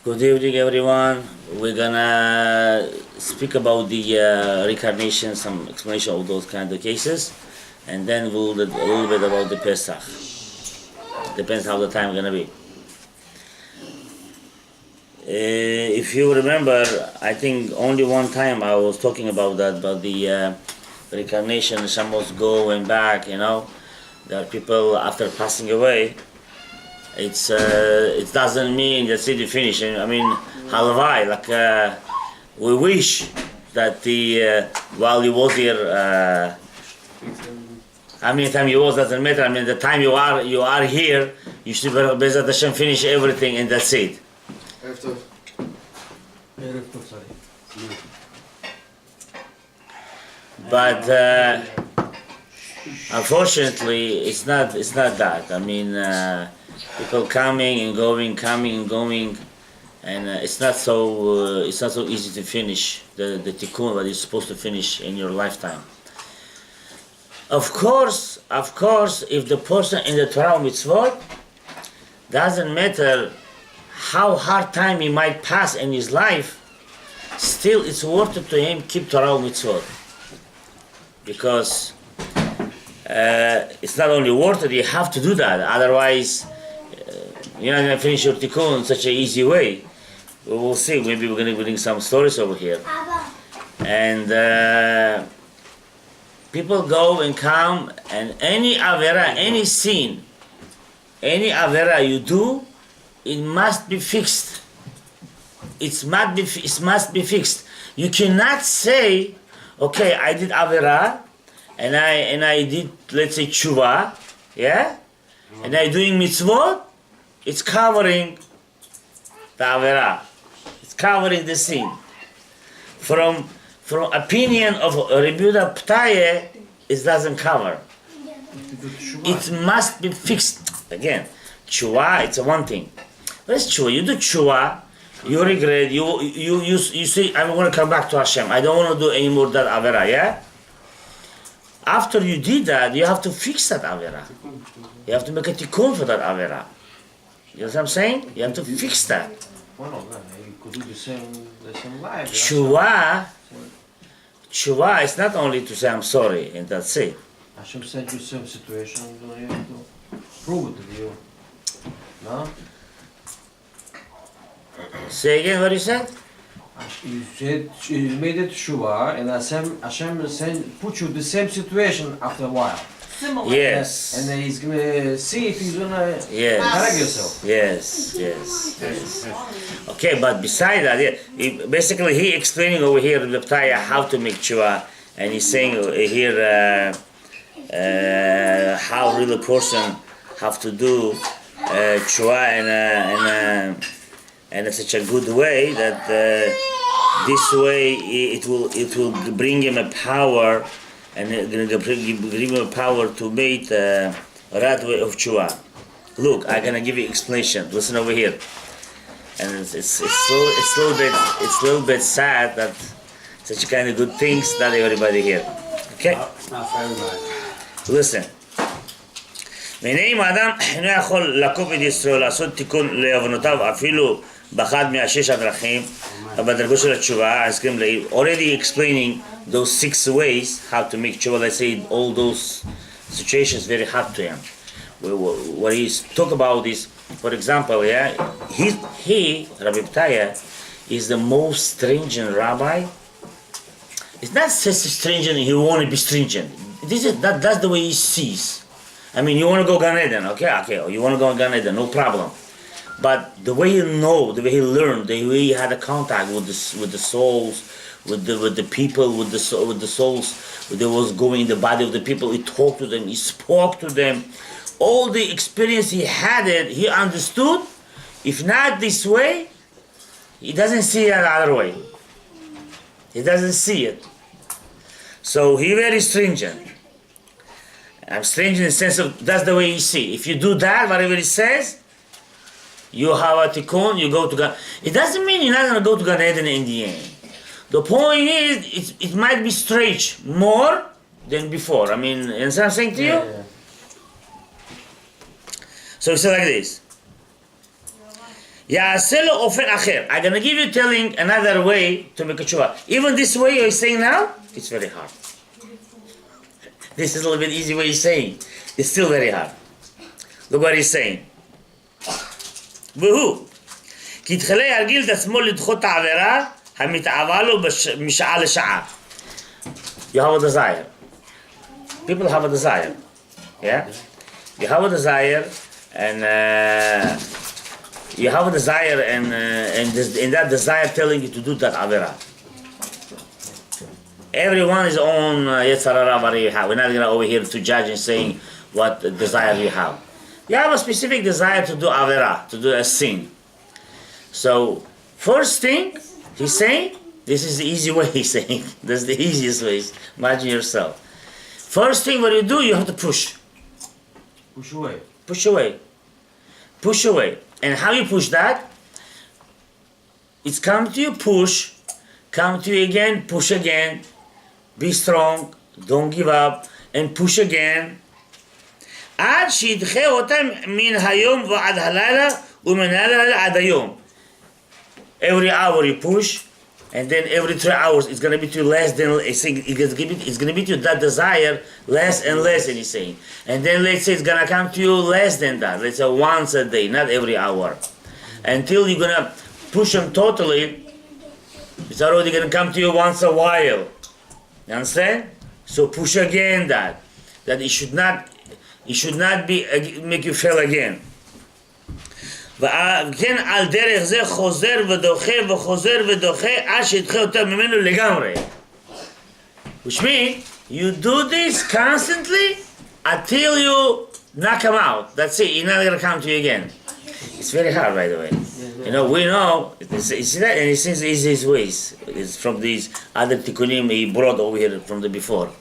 Good evening, everyone. We're gonna speak about the reincarnation, some explanation of those kind of cases, and then we'll do a little bit about the Pesach. Depends how the time gonna be. If you remember, I think only one time I was talking about that, about the reincarnation. Some was going back. You know, there are people after passing away. It doesn't mean that's it, you finish. I mean, halavai, like we wish that while you was here, how many time you was doesn't matter. I mean, the time you are here, you should Bezat Hashem finish everything and that's it. But unfortunately, it's not that. I mean. People coming and going, and it's not so easy to finish the tikkun that you're supposed to finish in your lifetime. Of course, if the person in the Torah mitzvot, doesn't matter how hard time he might pass in his life, still it's worth it to him keep Torah mitzvot, because it's not only worth it, you have to do that. Otherwise, you're not going to finish your tikkun in such an easy way. We will see. Maybe we're going to bring some stories over here. And people go and come, and any avera, any sin, any avera you do, it must be fixed. It must be fixed. You cannot say, okay, I did avera, and I did, let's say, tshuva, yeah, and I'm doing mitzvot. It's covering the avera. It's covering the sin. From opinion of Rabbi Ptaye, it doesn't cover. It must be fixed. Again, tshuva, it's one thing. What is tshuva? You do tshuva, you regret, you say, I want to come back to Hashem. I don't want to do any more that avera, yeah? After you did that, you have to fix that avera. You have to make a tikkun for that avera. You know what I'm saying? You have to fix that. Well, no, you could do the same life. Tshuva is not only to say I'm sorry and that's it. Hashem sent you some situation, you have to prove it to you. No? Say again what you said? You said you made it tshuva, and Hashem put you in the same situation after a while. Similar. Yes. And then he's gonna see if he's gonna correct yourself. Yes. Okay, but beside that, basically he explaining over here the Ptaya how to make tshuva, and he's saying here how really person have to do tshuva and in such a good way that this way it will bring him a power. And going to bring him power to make the right way of tshuva. Look, I'm gonna give you explanation. Listen over here. And it's a little bit sad that such kind of good things not everybody here. Okay? Not for everybody. Listen. אם האדם אינו יכול לעקוף את ישראל, לעשות תיקון לעוונותיו אפילו באחד מהשש הדרכים, בדרגות של התשובה, already explaining those 6 ways how to make tshuva. Let's say all those situations very hard to him. What he's talk about is, for example, yeah, he Rabbi Ptaye, is the most stringent rabbi. It's not such stringent he want to be stringent. That's the way he sees. I mean, you want to go Gan Eden, okay, you want to go Gan Eden, no problem. But the way he know, the way he learned, the way he had a contact with the souls, with the people, with the souls, there was going in the body of the people. He talked to them, he spoke to them. All the experience he had, he understood. If not this way, he doesn't see it another way. He doesn't see it. So he very stringent. I'm stringent in the sense of that's the way he see. If you do that, whatever he says, you have a tikkun, you go to God. It doesn't mean you're not going to go to Gan Eden in the end. The point is, it might be stretched more than before. I mean, you understand what I'm saying to you? Yeah. So he said like this. יעשה לו אופן אחר. I'm gonna give you telling another way to make a tshuva. Even this way you're saying now, it's very hard. This is a little bit easy way he's saying. It's still very hard. Look what he's saying. והוא, כי יתחלה ירגיל את עצמו לדחות את העבירה המתאווה לו משעה לשעה. You have a desire. People have a desire. Yeah? You have a desire and you have a desire and that desire telling you to do that avera. Everyone is on Yetzarara what you have. We're not going to over here to judge and saying what desire you have. You have a specific desire to do avera, to do a sin. So, first thing, he's saying, this is the easy way he's saying. That's the easiest way. Imagine yourself. First thing what you do, you have to push. Push away. Push away. Push away. And how you push that? It's come to you, push. Come to you again, push again. Be strong. Don't give up. And push again. עד שידחה אותם מן היום ועד הלילה ומן הלילה עד היום. Every hour you push, and then every 3 hours it's going to be to less than, it's going to be to that desire less and less, and he's saying. And then let's say it's going to come to you less than that. Let's say once a day, not every hour. Until you're going to push them totally, it's already going to come to you once a while. You understand? So push again that it should not be make you fail again. וכן על דרך זה חוזר ודוחה וחוזר ודוחה עד שידחה אותם ממנו לגמרי. Which means you do this constantly until you knock him out. That's it. He's not going to come to you again. It's very hard, by the way. You know, we know, you see that, and it seems easy his ways. It's from these other tikkunim he brought over here from the before.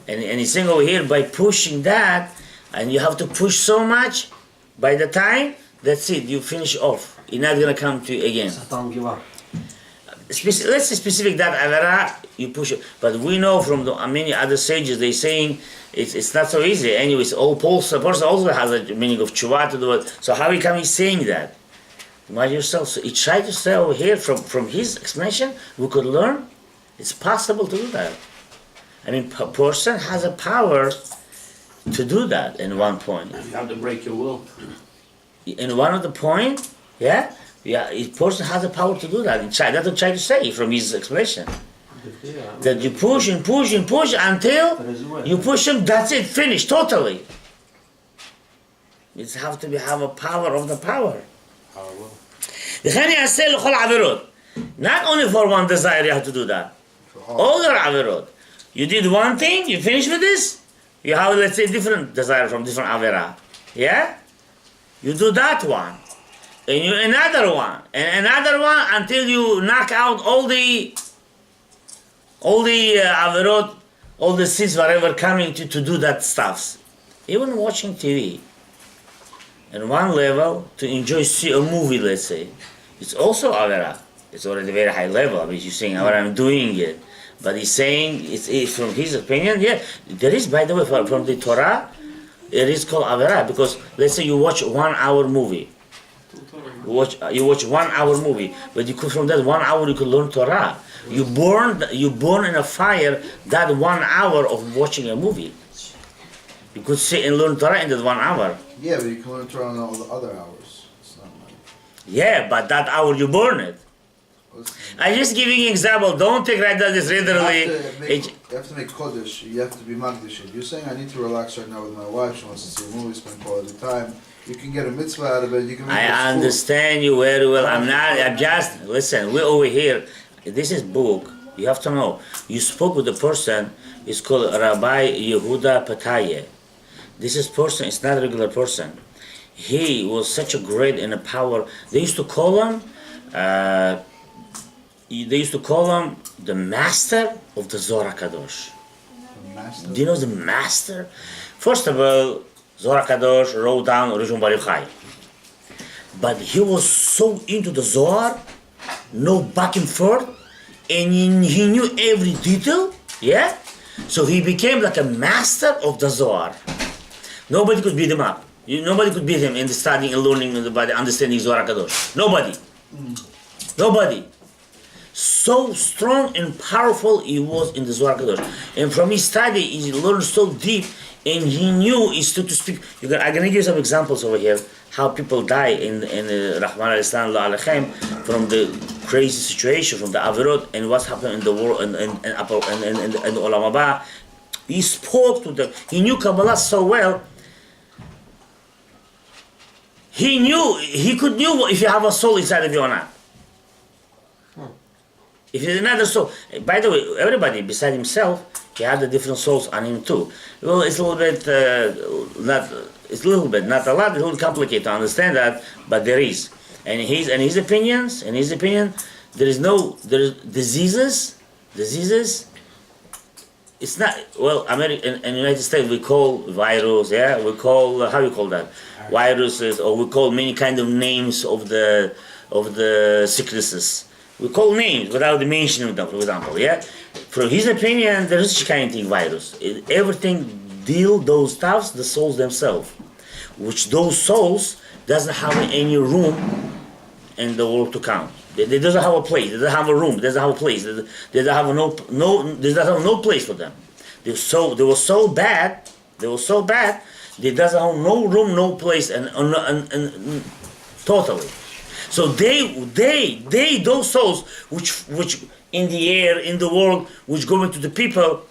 And he's saying over here, by pushing that, and you have to push so much, by the time, that's it, you finish off. He's not going to come to you again. Satan give up. Let's say specific that avera, you push it. But we know from many other sages, they're saying it's not so easy. Anyways, a person also has a meaning of tshuva to do it. So how come he's saying that? Imagine yourself. So he tried to say over here, from his explanation, we could learn it's possible to do that. I mean, a person has a power to do that in one point. You have to break your will. In one of the point, a person has the power to do that. That's what I'm trying to say from his explanation. That you push and push and push until you push him, that's it, finished, totally. You have to have a power of the power. Not only for one desire you have to do that. All the averot. You did one thing, you finish with this, you have, let's say, different desire from different avera. Yeah? You do that one, and you another one, and another one until you knock out all the averot, all the sins, whatever coming to do that stuff. Even watching TV, at one level, to see a movie, let's say, it's also avera. It's already very high level. I mean, you're saying, I'm doing it. But he's saying, it's from his opinion, there is, by the way, from the Torah, it is called avera, because let's say you watch 1 hour movie. You watch 1 hour movie, but you could, from that 1 hour you could learn Torah. You born in a fire that 1 hour of watching a movie. You could sit and learn Torah in that 1 hour. Yeah, but you can learn Torah on all the other hours. It's not like... Yeah, but that hour you burn it. I'm just giving you an example. Don't take right now this literally. You have to make kodesh. You have to be magdish. You're saying I need to relax right now with my wife. She wants to see a movie, spend quality time. You can get a mitzvah out of it. You can make I understand you very well. I'm just, listen, we're over here. This is book. You have to know. You spoke with a person. It's called Rabbi Yehuda Pataye. This is person. It's not a regular person. He was such a great and a power. They used to call him the master of the Zohar Kadosh. Do you know the master? First of all, Zohar Kadosh wrote down Rishon Bar Yochai. But he was so into the Zohar, no back and forth, and he knew every detail, So he became like a master of the Zohar. Nobody could beat him up. Nobody could beat him in the studying and learning by the understanding Zohar Kadosh. Nobody. Nobody. So strong and powerful he was in the Zohar Kadosh. And from his study, he learned so deep, and he knew he stood to speak. I'm going to give you some examples over here, how people die in Rahman al-Islam Alechem from the crazy situation, from the Avirot, and what's happened in the world, and the Olam Haba. He spoke to them. He knew Kabbalah so well. He could know if you have a soul inside of you or not. If there's another soul, by the way, everybody beside himself, he had the different souls on him too. Well, it's a little bit, not a lot, it's a little complicated to understand that, but there is. And his opinion, there's diseases, it's not, well, in United States we call virus, we call, how you call that? Viruses, or we call many kind of names of the sicknesses. We call names without mentioning them, for example, From his opinion, there is such kind of thing, virus. Everything deal those stuffs, the souls themselves. Which those souls doesn't have any room in the world to come. They doesn't have a place, they doesn't have a room, they doesn't have a place, they don't have no place for them. They were so bad, they doesn't have no room, no place, and totally. So those souls which in the air, in the world, which go into the people,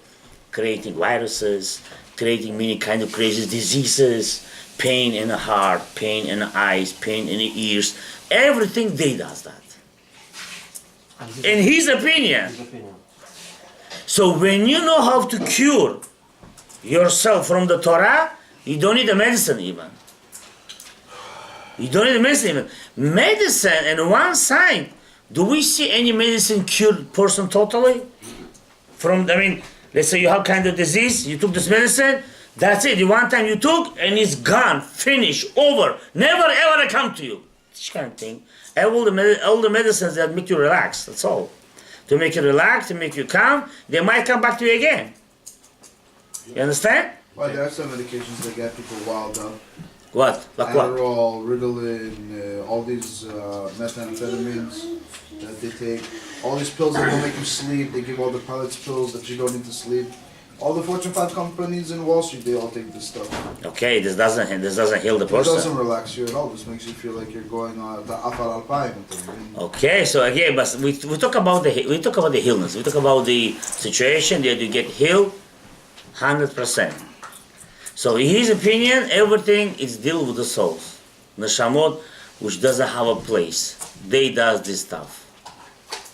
creating viruses, creating many kind of crazy diseases, pain in the heart, pain in the eyes, pain in the ears, everything they does that. In his opinion. So when you know how to cure yourself from the Torah, you don't need a medicine even. You don't need a medicine even. Medicine, on one side, do we see any medicine cured person totally? Let's say you have kind of disease, you took this medicine, that's it. The one time you took, and it's gone, finished, over, never ever come to you. This kind of thing. All the medicines that make you relax, that's all. To make you relax, to make you calm, they might come back to you again. You understand? Well, there are some medications that get people wild up. What? Like what? Adderall, Ritalin, all these methamphetamines that they take. All these pills that don't make you sleep. They give all the pilots pills that you don't need to sleep. All the Fortune 5 companies in Wall Street, they all take this stuff. Okay, this doesn't heal the person. It doesn't relax you at all. This makes you feel like you're going on the Afar Alpine. Okay, so again, but we talk about the healness. We talk about the situation that you get healed 100%. So in his opinion, everything is deal with the souls. Neshamot, which doesn't have a place. They does this stuff.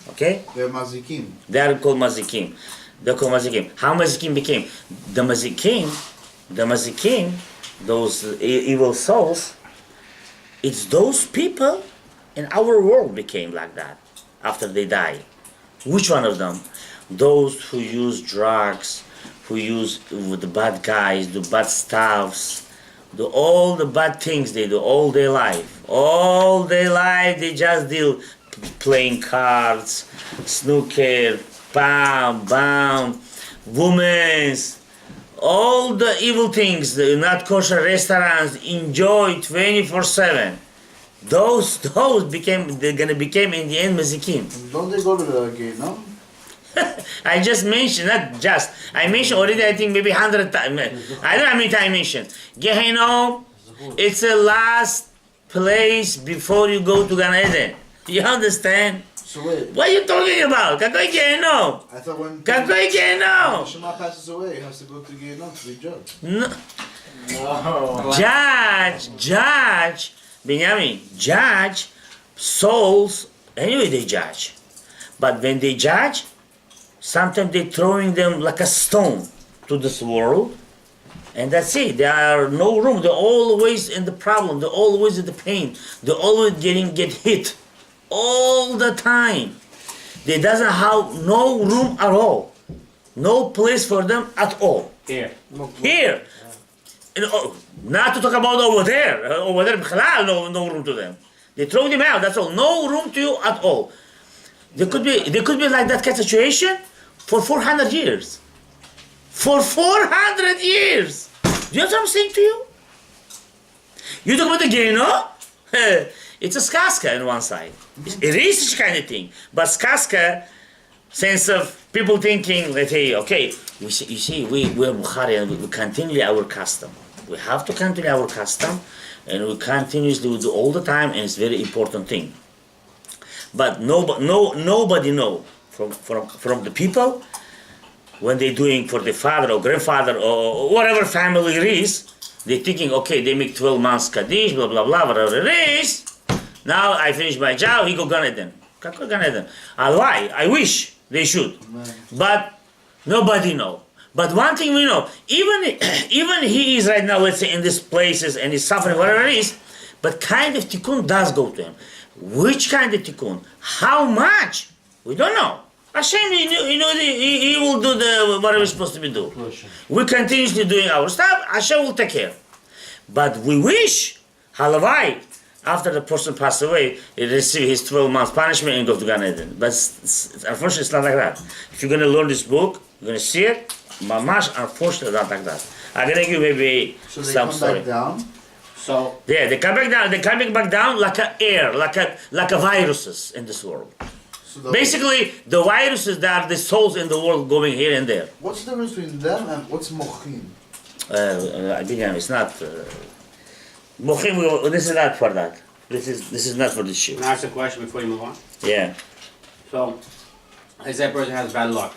Okay? They're mazikim. They are called mazikim. They're called mazikim. How mazikim became? The mazikim, those evil souls, it's those people in our world became like that after they die. Which one of them? Those who use drugs, who use the bad guys, do bad stuffs, do all the bad things they do all their life. All their life they just deal playing cards, snooker, bam, women's, all the evil things, the not kosher restaurants, enjoy 24/7. Those they're gonna become in the end mazikim. Don't they go to the gate, no? I just mentioned, I mentioned already, I think maybe 100 times. I don't know how many times I mentioned. Gehenom, it's the last place before you go to Gan Eden. You understand? So wait. What are you talking about? Kakoi Gehenom? I thought when Kakoi Gehenom? Shema passes away, he has to go to Gehenom to be judged. No. Judge, Benjamin, judge souls, anyway they judge. But when they judge, sometimes they're throwing them like a stone to this world, and that's it. There are no room. They're always in the problem. They're always in the pain. They're always get hit all the time. They doesn't have no room at all, no place for them at all. Here. Not to talk about over there. Over there, no room to them. They throw them out. That's all. No room to you at all. There could be like that kind of situation for 400 years. For 400 years! Do you know what I'm saying to you? You talk about the Geino? It's a skaska on one side. It is such kind of thing. But skaska, sense of people thinking, let's say, okay, we're Bukhari and we continue our custom. We have to continue our custom, and we continuously do all the time, and it's a very important thing. But nobody know from the people when they're doing for the father or grandfather or whatever family it is, they're thinking, okay, they make 12 months Kaddish, blah, blah, blah, whatever it is. Now I finish my job, he go Gan Eden. I lie, I wish they should. But nobody know. But one thing we know, even he is right now, let's say, in these places and he's suffering, whatever it is, but kind of tikkun does go to him. Which kind of tikkun? How much? We don't know. Hashem, he will do whatever he's supposed to be doing. We're continuously doing our stuff, Hashem will take care. But we wish, halavai, after the person passed away, he receive his 12 months punishment and go to Gan Eden. But unfortunately, it's not like that. If you're going to learn this book, you're going to see it, mamash, unfortunately, not like that. I'm going to give you maybe some story. Back down? So yeah, they come back down. They're coming back down like a air, like a viruses in this world. So basically, the viruses that are the souls in the world going here and there. What's the difference between them and what's mochim? It's not mochim. This is not for that. This is not for this shit. Can I ask a question before you move on? Yeah. So, let's say a person has bad luck.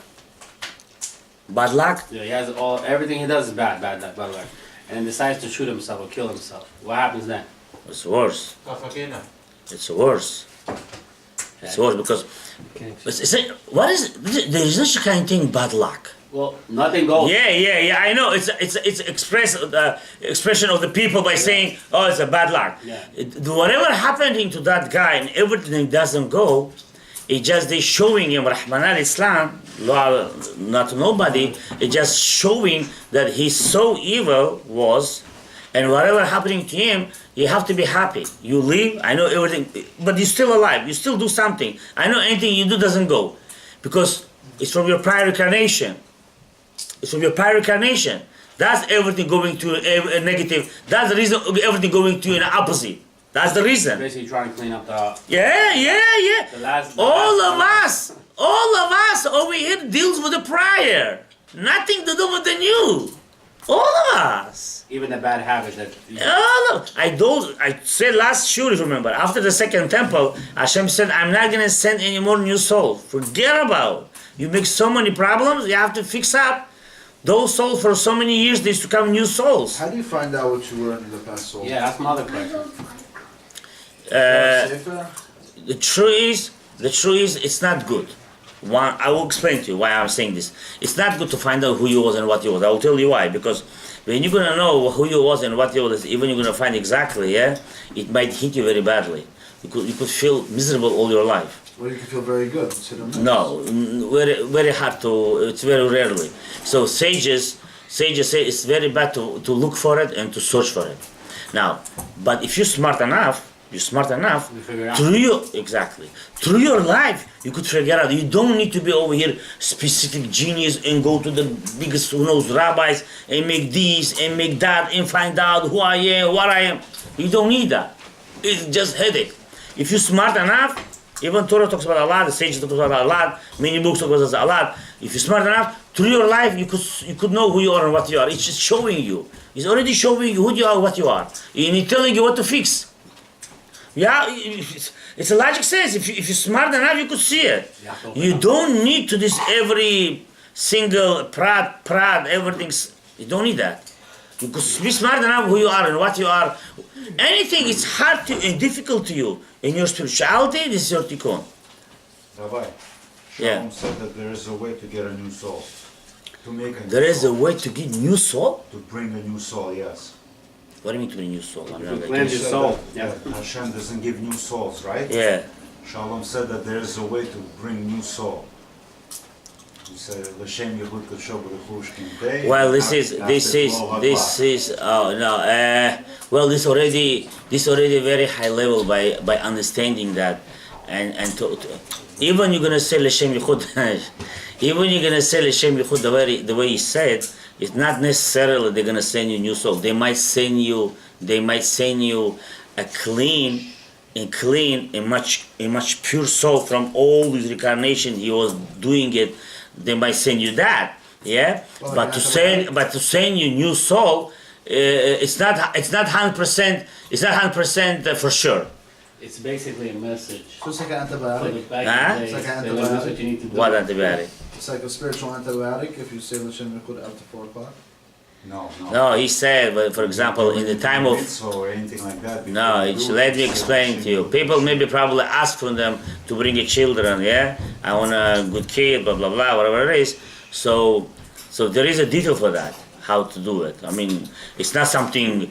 Bad luck? Yeah, he has everything he does is bad luck. And then decides to shoot himself or kill himself. What happens then? It's worse. It's worse. It's worse because what is there is no kind of thing bad luck. Well, nothing goes. Yeah. I know it's expression of the people by saying, oh, it's a bad luck. Yeah. Whatever happening to that guy and everything doesn't go, it's just they showing him Rahman al-Islam, not nobody. It's just showing that he's so evil was, and whatever happening to him, you have to be happy. You live, I know everything, but you're still alive. You still do something. I know anything you do doesn't go, because it's from your prior incarnation. It's from your prior incarnation. That's everything going to a negative. That's the reason everything going to an opposite. That's the reason. Basically trying to clean up the... Yeah. All of us over here deals with the prior. Nothing to do with the new. All of us. Even the bad habit that... I said last shoot, if you remember, after the second temple, Hashem said, I'm not going to send any more new souls. Forget about it. You make so many problems, you have to fix up. Those souls for so many years, they used to come new souls. How do you find out what you learned in the past soul? Yeah, that's my other question. The truth is, it's not good. I will explain to you why I'm saying this. It's not good to find out who you was and what you was. I will tell you why. Because when you're gonna know who you was and what you was, even you're gonna find exactly, it might hit you very badly. You could feel miserable all your life. Well, you can feel very good. No, very hard to. It's very rarely. So sages say it's very bad to look for it and to search for it. Now, but if you're smart enough through your life you could figure out. You don't need to be over here specific genius and go to the biggest who knows rabbis and make this and make that and find out who I am, what I am. You don't need that. It's just headache. If you're smart enough, even Torah talks about a lot, the sages talk about a lot, many books talk about a lot. If you're smart enough, through your life you could know who you are and what you are. It's just showing you. It's already showing you who you are, what you are. And it's telling you what to fix. Yeah, it's a logic sense. If you're smart enough, you could see it. You don't need to this every single prat, everything's. You don't need that. You could be smart enough who you are and what you are. Anything is hard and difficult to you in your spirituality. This is your tikkun. Rabbi, Shalom said that there is a way to get a new soul. To make a There is a way to get new soul? To bring a new soul, yes. What do you mean to bring new soul? To cleanse your soul. Yeah. Hashem doesn't give new souls, right? Yeah. Shalom said that there is a way to bring new soul. He said, "L'shem Yehud Kasho B'Rechush Kimpei." Well, this is well, this already very high level by understanding that, and to even you're gonna say L'shem Yehud, even you're gonna say L'shem Yehud the way he said. It's not necessarily they're going to send you new soul. They might send you they might send you a clean, a much pure soul from all his reincarnation. He was doing it. They might send you that, yeah. Well, But to send you new soul, it's not 100%. It's not 100% for sure. It's basically a message. So it's like an For the antibiotic. back Huh? in the It's like days, an they learned that's antibiotic. what you need to do. What antibiotic? It's like a spiritual antibiotic if you say L'Shem Yichud after 4 o'clock. No. No, he said, but for example, in the time of Mitzvah or anything like that. no, let me explain to you. People maybe probably ask from them to bring your children. Yeah, I want a good kid, blah blah blah, whatever it is. So there is a detail for that. How to do it. I mean, it's not something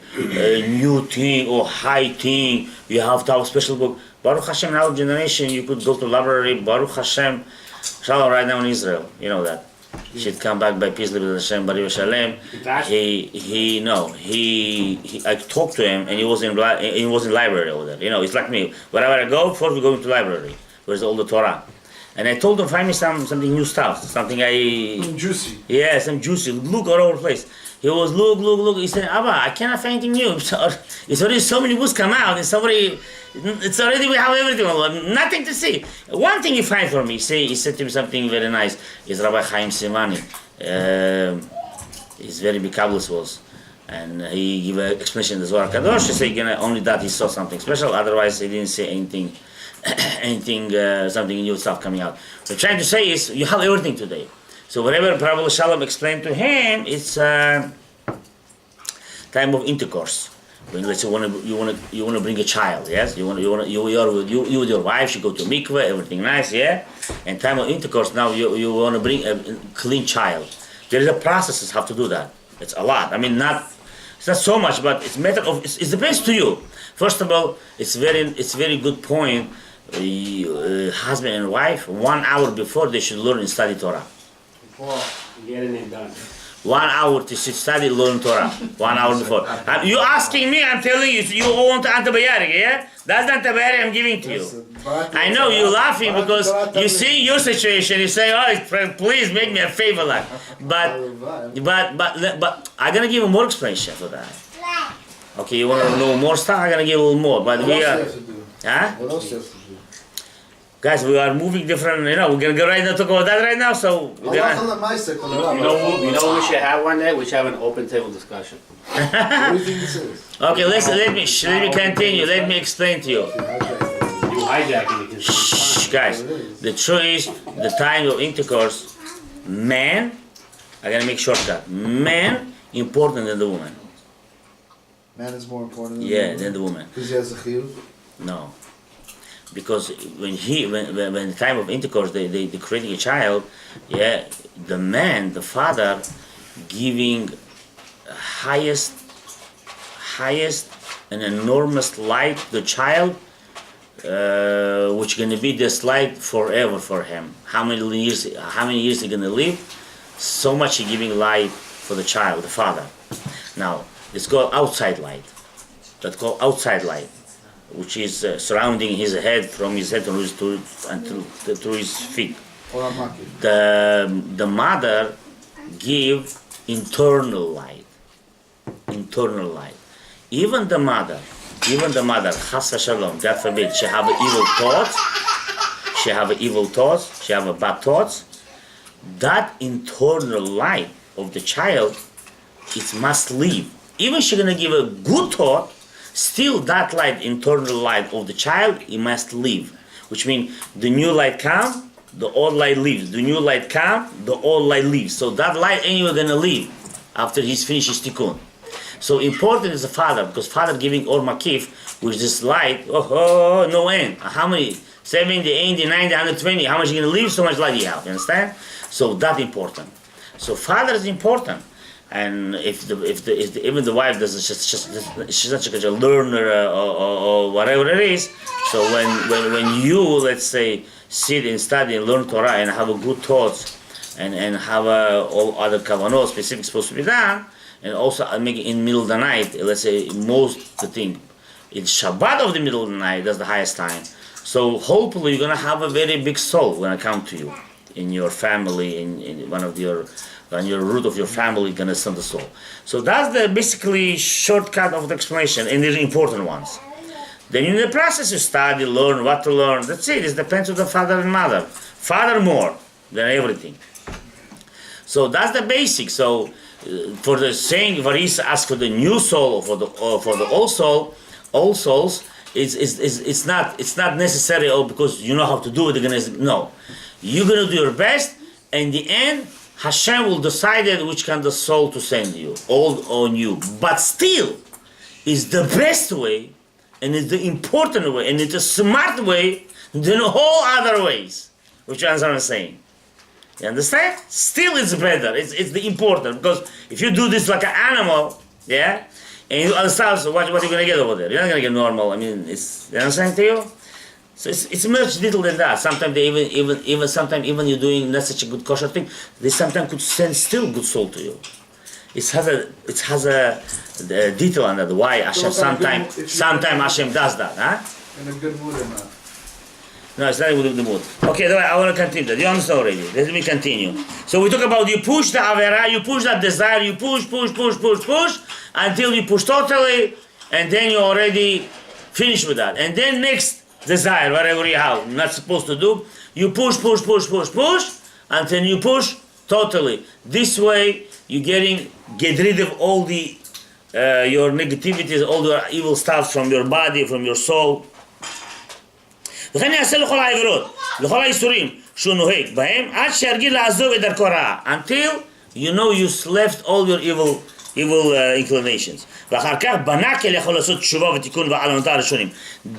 new thing or high thing. You have to have a special book. Baruch Hashem, in our generation, you could go to library. Baruch Hashem, Shalom right now in Israel. You know that. She'd come back by peace, Libet Hashem, Baruch Shalem. I talked to him, and he was in library over there. You know, it's like me. Wherever I go, first we go into library. Where's all the Torah? And I told him, find me something new stuff, something Juicy. yeah, some juicy. Look all over the place. He was look. He said, Abba, I cannot find anything new. It's already so many books come out. It's already we have everything. Nothing to see. One thing you find for me. He said to me something very nice. Is Rabbi Chaim Simani. He's very big Kabbalist was, and he gave an explanation in the Zohar Kadosh. He said only that he saw something special. Otherwise, he didn't say anything. Something new stuff coming out. What I'm trying to say is you have everything today. So whatever Prabhu Shalom explained to him, it's time of intercourse. When let's say you want to bring a child, yes, you with your wife should go to mikveh, everything nice, yeah, and time of intercourse. Now you want to bring a clean child. There is a process how to do that. It's a lot. I mean, it's not so much, but it's matter of it depends to you. First of all, it's very good point. Husband and wife, 1 hour before they should learn and study Torah. Getting it done. 1 hour to study, learn Torah. 1 hour before. You asking me, I'm telling you, you want antibiotic, yeah? That's the antibiotic I'm giving to you. I know you're laughing because you see your situation. You say, "Oh, please make me a favor," like. But I'm gonna give you more explanation for that. Okay, you want to know more stuff? I'm gonna give a little more. But we are, huh? What else do you have to do? Guys, we are moving different. We're gonna go right now talk about that right now. So we're gonna. You know what we should have one day? We should have an open table discussion. What do you think this is? Okay, let me continue. Let me explain to you. You hijacking it. Shh, guys, the truth is the time of intercourse, man. I gotta make shortcut. Man important than the woman. Man is more important Than the woman. Because he has a chiyuv? No. Because when the time of intercourse, they creating a child, yeah, the man, the father, giving highest and enormous light to the child, which gonna be this light forever for him. How many years he gonna live? So much he giving light for the child, the father. Now, it's called outside light. That's called outside light, which is surrounding his head, from his head to his feet. Or a maki? The mother give internal light. Internal light. Even the mother, chas v'shalom, God forbid, she have evil thoughts, she have bad thoughts. That internal light of the child, it must leave. Even she's gonna give a good thought, still that light, internal light of the child, it must leave. Which means the new light come, the old light leaves. The new light come, the old light leaves. So that light anyway gonna leave after he's finished his tikkun. So important is the father, because father giving or makif, with this light, no end. How many? 70, 80, 90, 120, how much you gonna leave? So much light you have, you understand? So that important. So father is important. And if even the wife doesn't, she's not such a learner or whatever it is. So when you, let's say, sit and study and learn Torah and have a good thoughts and have all other kavanot specific supposed to be done, and also make it in the middle of the night, let's say most the thing, in Shabbat of the middle of the night, that's the highest time. So hopefully you're gonna have a very big soul when I come to you. in your family, in one of your, on your root of your family, gonna send the soul. So that's the basically shortcut of the explanation, and the important ones. Then in the process you study, learn what to learn. That's it. It depends on the father and mother. Father more than everything. So that's the basic. So for the saying, Varis asked for the new soul or for the old soul, all souls. It's not necessary. Oh, because you know how to do it. No, you're gonna do your best. And in the end, Hashem will decide which kind of soul to send you, old or new. But still, it's the best way, and it's the important way, and it's a smart way than all other ways. Which is what I'm saying. You understand? Still, it's better. It's the important, because if you do this like an animal, yeah, and you understand, so what are you gonna get over there? You're not gonna get normal. I mean, it's, you know what I'm saying to you? So it's much little than that. Sometimes they even you're doing not such a good kosher thing, they sometimes could send still good soul to you. It has a detail on that. Why Hashem sometimes Hashem does that, huh? In a good mood or not? No, it's not a good mood. Okay, I want to continue that. You understand already. Let me continue. So we talk about you push the avera, you push that desire, you push until you push totally, and then you already finish with that. And then next desire, whatever you have, not supposed to do, you push until you push totally. This way you get rid of all the your negativities, all the evil stuff from your body, from your soul. וכן יעשה לכל העבירות, לכל האיסורים שהוא נוהג בהם, עד שירגיל לעזוב את דרכו רעה, until you know you left all your evil inclinations. ואחר כך בנה כן יכול לעשות תשובה ותיקון ועלונתה הראשונים.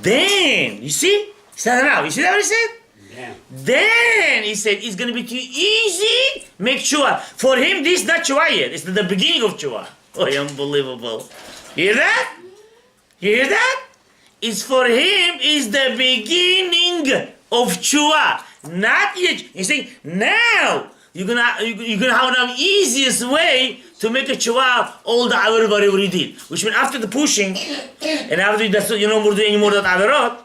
Then, you see? You see that what he said? Yeah. Then, he said, it's going to be too easy, make tshuva. For him, this is not tshuva yet, it's the beginning of tshuva. Oh, unbelievable. You hear that? You hear that? It's for him is the beginning of tshuva, not yet. He's saying now you're gonna have an easiest way to make a tshuva all the averot whatever you did. Which means after the pushing and after you no more do any more that averot.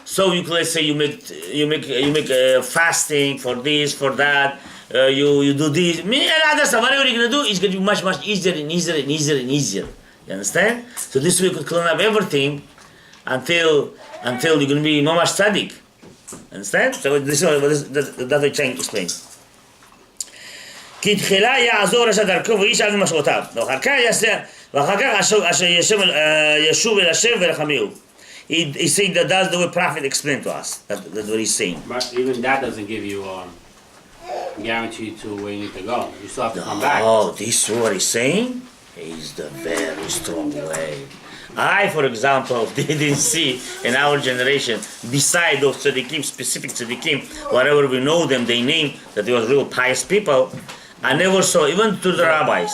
So you let's say you make fasting for this, for that. You do this. Other stuff, whatever you're gonna do is gonna be much easier and easier and easier and easier. You understand? So this way you could clean up everything. Until you're going to be mamash tzaddik. Understand? So this is what I'm trying to explain. כי תחילה יעזור רשע דרכו ואיש עד משמעותיו. ואחר כך אשר ישוב אל השם ורחמיהו. He's saying that's the way Prophet explained to us. That's what he's saying. But even that doesn't give you guarantee to where you need to go. You still have to come back. Oh, this is what he's saying? Is the very strong way. I, for example, didn't see in our generation, beside those tzaddikim, specific tzaddikim, whatever we know them, they name that they were real pious people. I never saw, even to the rabbis,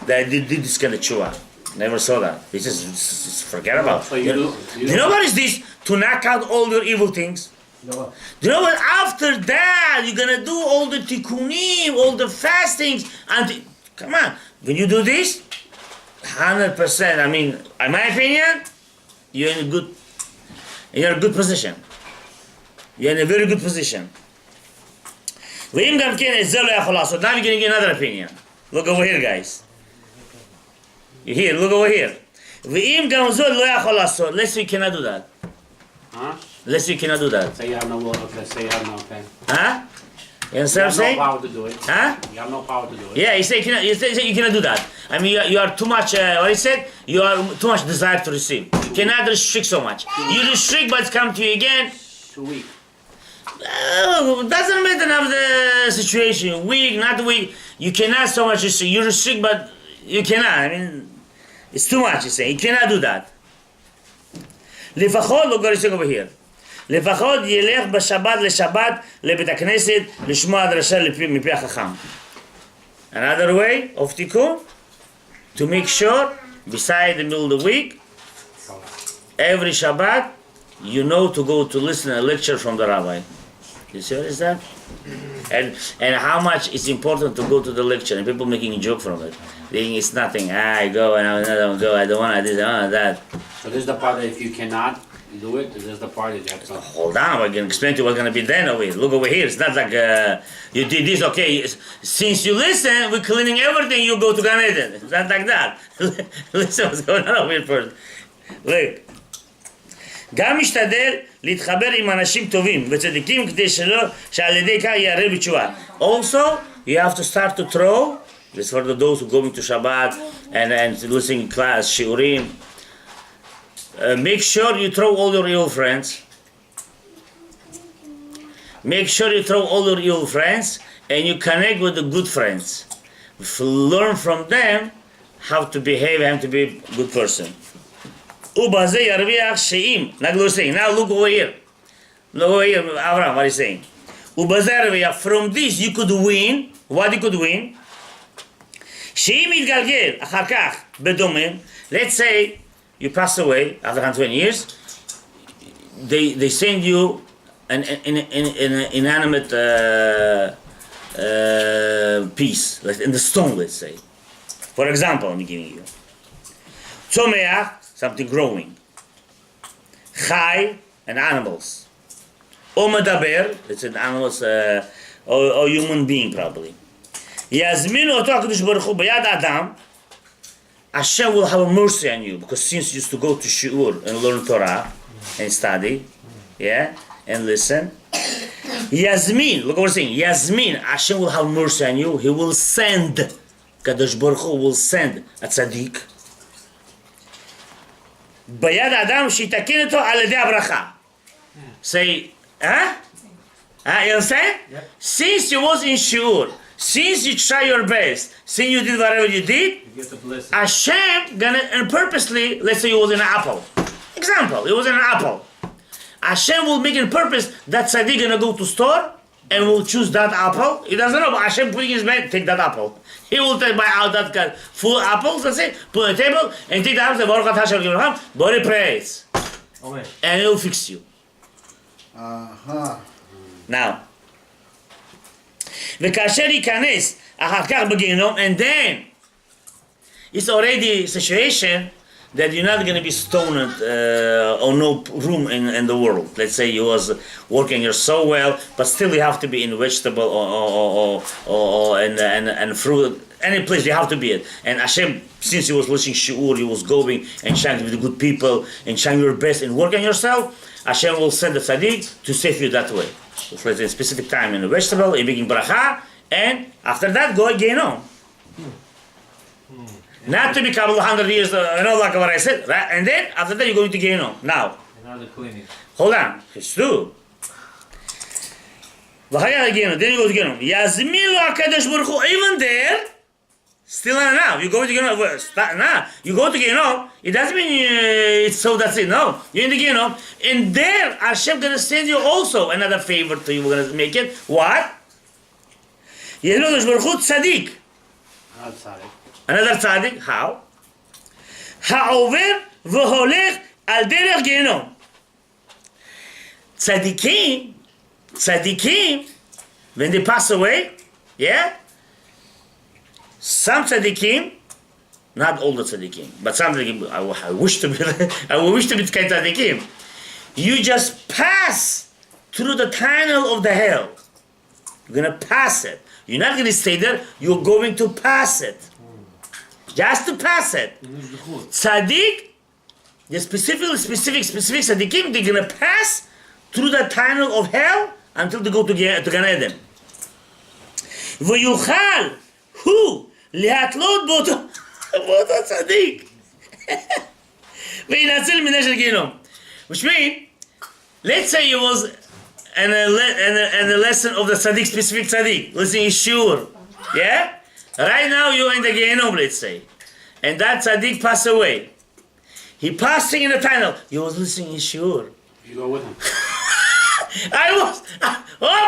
that they did this kind of tshuva. Never saw that. They just forget about it. So you know what is this? To knock out all your evil things. No. Do you know what? After that, you're going to do all the tikkunim, all the fastings. Come on. When you do this, 100%. I mean, in my opinion, you're in a good position. You're in a very good position. So now we're going to get another opinion. Look over here, guys. You hear? Look over here. Let's say you cannot do that. Huh? Let's say you cannot do that. Say you have no will, okay. Say you have no, okay. Huh? You understand what I'm saying? You have no power to do it. Huh? You have no power to do it. Yeah, he said you cannot do that. I mean, you are too much, what he said? You are too much desire to receive. You cannot restrict so much. You restrict, but it's come to you again. Too weak. Doesn't matter of the situation. Weak, not weak. You cannot so much restrict. You restrict, but you cannot. I mean, it's too much, you say. You cannot do that. לפחות, look what he said over here. לפחות ילך בשבת לשבת לבית הכנסת לשמוע דרשה מפי החכם. Another way of tikkun, to make sure, beside the middle of the week, every Shabbat, you know to go to listen to a lecture from the rabbi. You see what is that? And how much it's important to go to the lecture, and people making a joke from it. Thinking it's nothing. I go and I don't go. I don't want this. I don't want that. So this is the part that if you cannot, do it, or just the party that you have to come? Hold on, we're going to explain to you what's going to be then over here. Look over here. It's not like you did this, okay. Since you listen, we're cleaning everything, you go to Gan Eden. It's not like that. Listen what's going on over here first. Look. גם משתדל להתחבר עם אנשים טובים וצדיקים כדי שעל ידי כך יערב בתשובה. Also, you have to start to throw, this for those who go into Shabbat and listening class, shiurim. Make sure you throw all your ill friends. Make sure you throw all your ill friends and you connect with the good friends. Learn from them how to behave and to be a good person. ובזה ירוויח שאם, now look over here. Look over here, Avraham, what is saying? ובזה ירוויח, from this you could win, what you could win? שאם יתגלגל אחר כך בדומם, let's say you pass away after 120 years, they send you an inanimate piece, like in the stone, let's say. For example, I'm giving you. צומח, something growing. Chai, and animals. O medaber, it's an animals, or human being probably. Yazminu oto HaKadosh Baruch Hu b'yad Adam, Hashem will have mercy on you, because since you used to go to shiur and learn Torah, and study, yeah, and listen. Yazmin, look what we're saying, Yazmin, Hashem will have mercy on you, He will send, Kadosh Baruch Hu will send a tzaddik, ביד האדם שיתקן אותו על ידי הברכה. Say, huh? You understand? Yeah. Since you was in shiur, since you try your best, since you did whatever you did, You get the blessing. Hashem gonna, and purposely, let's say you was in an apple. Example, it was in an apple. Hashem will make it purpose that tzaddik gonna go to store and will choose that apple. He doesn't know, but Hashem putting his mind, take that apple. He will take buy out that kind full apples, let's say, put on the table, and take the apples, and Baruch Atah Hashem Eloheinu, body praise. Amen. And it will fix you. Now, וכאשר ייכנס אחר כך בגיהנום, and then it's already a situation that you're not going to be stoned or no room in the world. Let's say you was working here so well, but still you have to be in vegetable or and fruit. Any place you have to be it. And Hashem, since you was listening shiur, you was going and trying to be the good people and trying your best and working yourself, Hashem will send the tzaddik to save you that way. So for a specific time in the vegetable, you begin bracha, and after that go again on. Not to be couple 100 years, like what I said, right? And then after that you're going to Gehinom. Now, Another cleaning. hold on, it's true. Then you go to Gehinom. Yazmilu HaKadosh Baruch Hu, even there, still not enough. You go to Gehinom, nah, you go to Gehinom, it doesn't mean it's so that's it, no. You're in the Gehinom, and there Hashem gonna send you also another favor to you, we're gonna make it. What? Yazmilu HaKadosh Baruch Hu tzaddik. Outside. Another tzaddik, how? העובר והולך על דרך גיהנום. tzaddikim, when they pass away, yeah? Some tzaddikim, not all the tzaddikim, but some tzaddikim, I wish to be kind of tzaddikim. You just pass through the tunnel of the hell. You're going to pass it. You're not going to stay there, you're going to pass it. Just to pass it. Tzaddik, the specific tzaddikim, they're going to pass through the tunnel of hell until they go to Gan Eden. ויוכל הוא להתלות באותו צדיק וינצל מנשק גיהנום. Which means, let's say it was and a lesson of the tzaddik, specific tzaddik, listening is sure, yeah? Right now you're in the Gehinom, let's say, and that tzaddik passed away. He passing in the tunnel. You was listening in shiur. You go with him.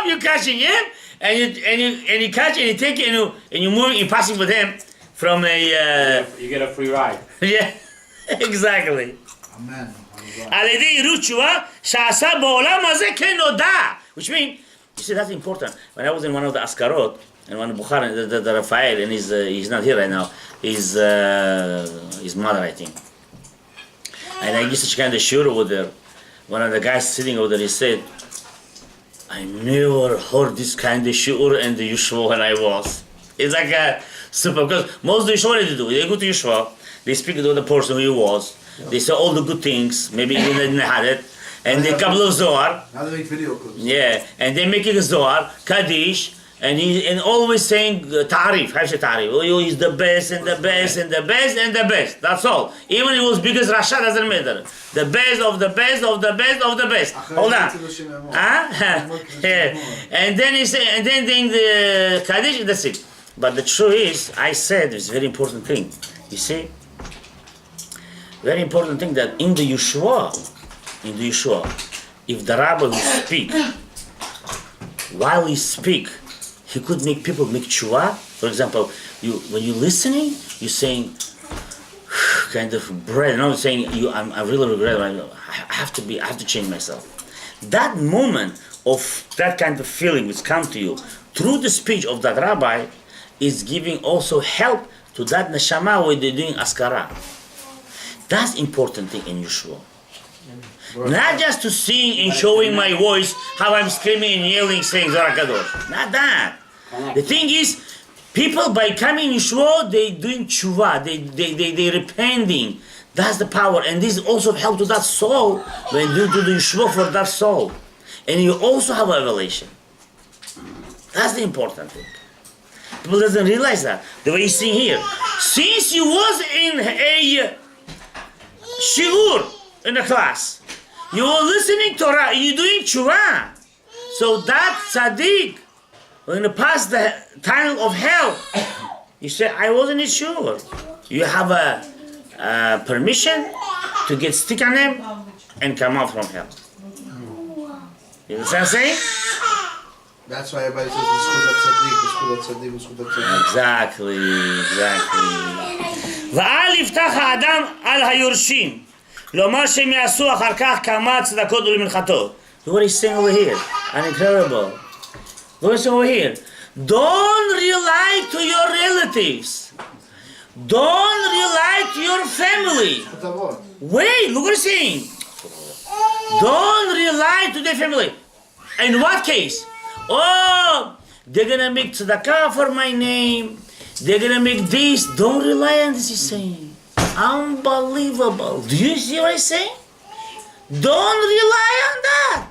You're catching him, and you catch and you take it and you move, you're passing with him from a. You get a free ride. Yeah, exactly. Amen. על ידי עירות תשובה שעשה בעולם הזה כנודע. Which means, you see, that's important. When I was in one of the Askarot, and one of Bukhara, the Raphael, and he's not here right now, his mother, I think. And I used to kind of shiur over there. one of the guys sitting over there, he said, I never heard this kind of shiur in the yeshiva when I was. It's like a super, because most of the yeshiva, what do they do? They go to yeshiva, they speak to the person who he was, they say all the good things, maybe even they didn't have it, and they couple of Zohar. Now they make video clips. Yeah, and they make it a Zohar, Kaddish, and always saying Ta'arif. How do you say Ta'arif? Oh, he's the best and the best and the best and the best. That's all. Even if it was biggest Rasha, doesn't matter. The best of the best of the best of the best. Hold on. Huh? Yeah. And then he say, and then the Kaddish, that's it. But the truth is, I said it's a very important thing. You see? Very important thing that in the Yeshua, if the Rabbi will speak, while he speak, he could make people make tshuva. For example, when you're listening, you're saying kind of bread. No, saying I really regret. I have to change myself. That moment of that kind of feeling which comes to you through the speech of that rabbi is giving also help to that neshama when they're doing askara. That's important thing in Yeshua. Not just to sing and showing my voice, how I'm screaming and yelling, saying Zohar Kadosh. Not that. The thing is, people by coming Yeshua, they doing tshuva, they repenting. That's the power, and this also help to that soul when you do the Yeshua for that soul, and you also have a revelation. That's the important thing. People doesn't realize that. The way you sing here, since you was in a shiur in the class. You are listening Torah, you're doing tshuva. So that tzaddik, when you pass the tunnel of hell, you say, I wasn't sure. You have a permission to get stick on them and come out from hell. You understand what I'm saying? That's why everybody says, B'zchut tzaddik, B'zchut tzaddik. Exactly. ואל יפתח האדם על היורשים. לומר שהם יעשו אחר כך כמה צדקות ולמנחתו. Look what he's saying over here. And incredible. Look what he's saying over here. Don't rely to your relatives. Don't rely to your family. Wait, look what he's saying. Don't rely to their family. In what case? Oh, they're gonna make tzedakah for my name. They're gonna make this. Don't rely on this, he's saying. Unbelievable. Do you see what I'm saying? Don't rely on that.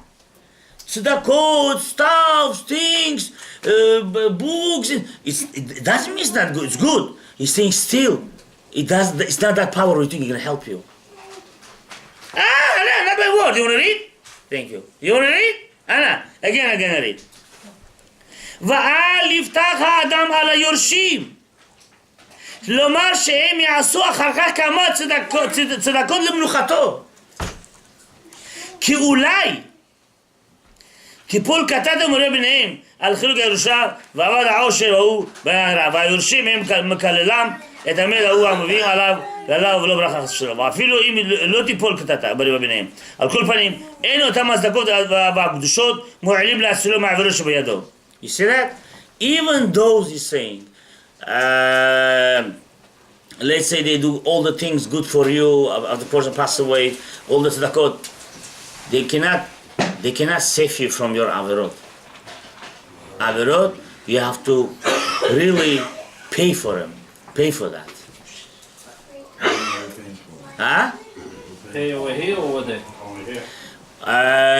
Tzedakot, stuff, things, books. It doesn't mean it's not good. It's good. He's saying still, it's not that power you think it's going to help you. Not by word. You want to read? Thank you. You want to read? Anna, again read. ואל יפתח האדם על היורשים. לומר שהם יעשו אחר כך כמה צדקות למנוחתו. כי אולי קיפול קטן ומורה ביניהם על חילוק הירושה ועבד העושר ההוא והיורשים הם מקללם את המלך ההוא המביאים עליו ולא ברכה שלו. ואפילו אם לא תיפול קטטה ביניהם. על כל פנים, אין אותם הצדקות והקדושות מועילים להצילו מהעבירות שבידו. You see that? Even those he's saying, let's say they do all the things good for you, of the person passed away, all the tzedakot, they cannot save you from your averot. Averot, you have to really pay for them, pay for that. Huh? Pay over here or over there?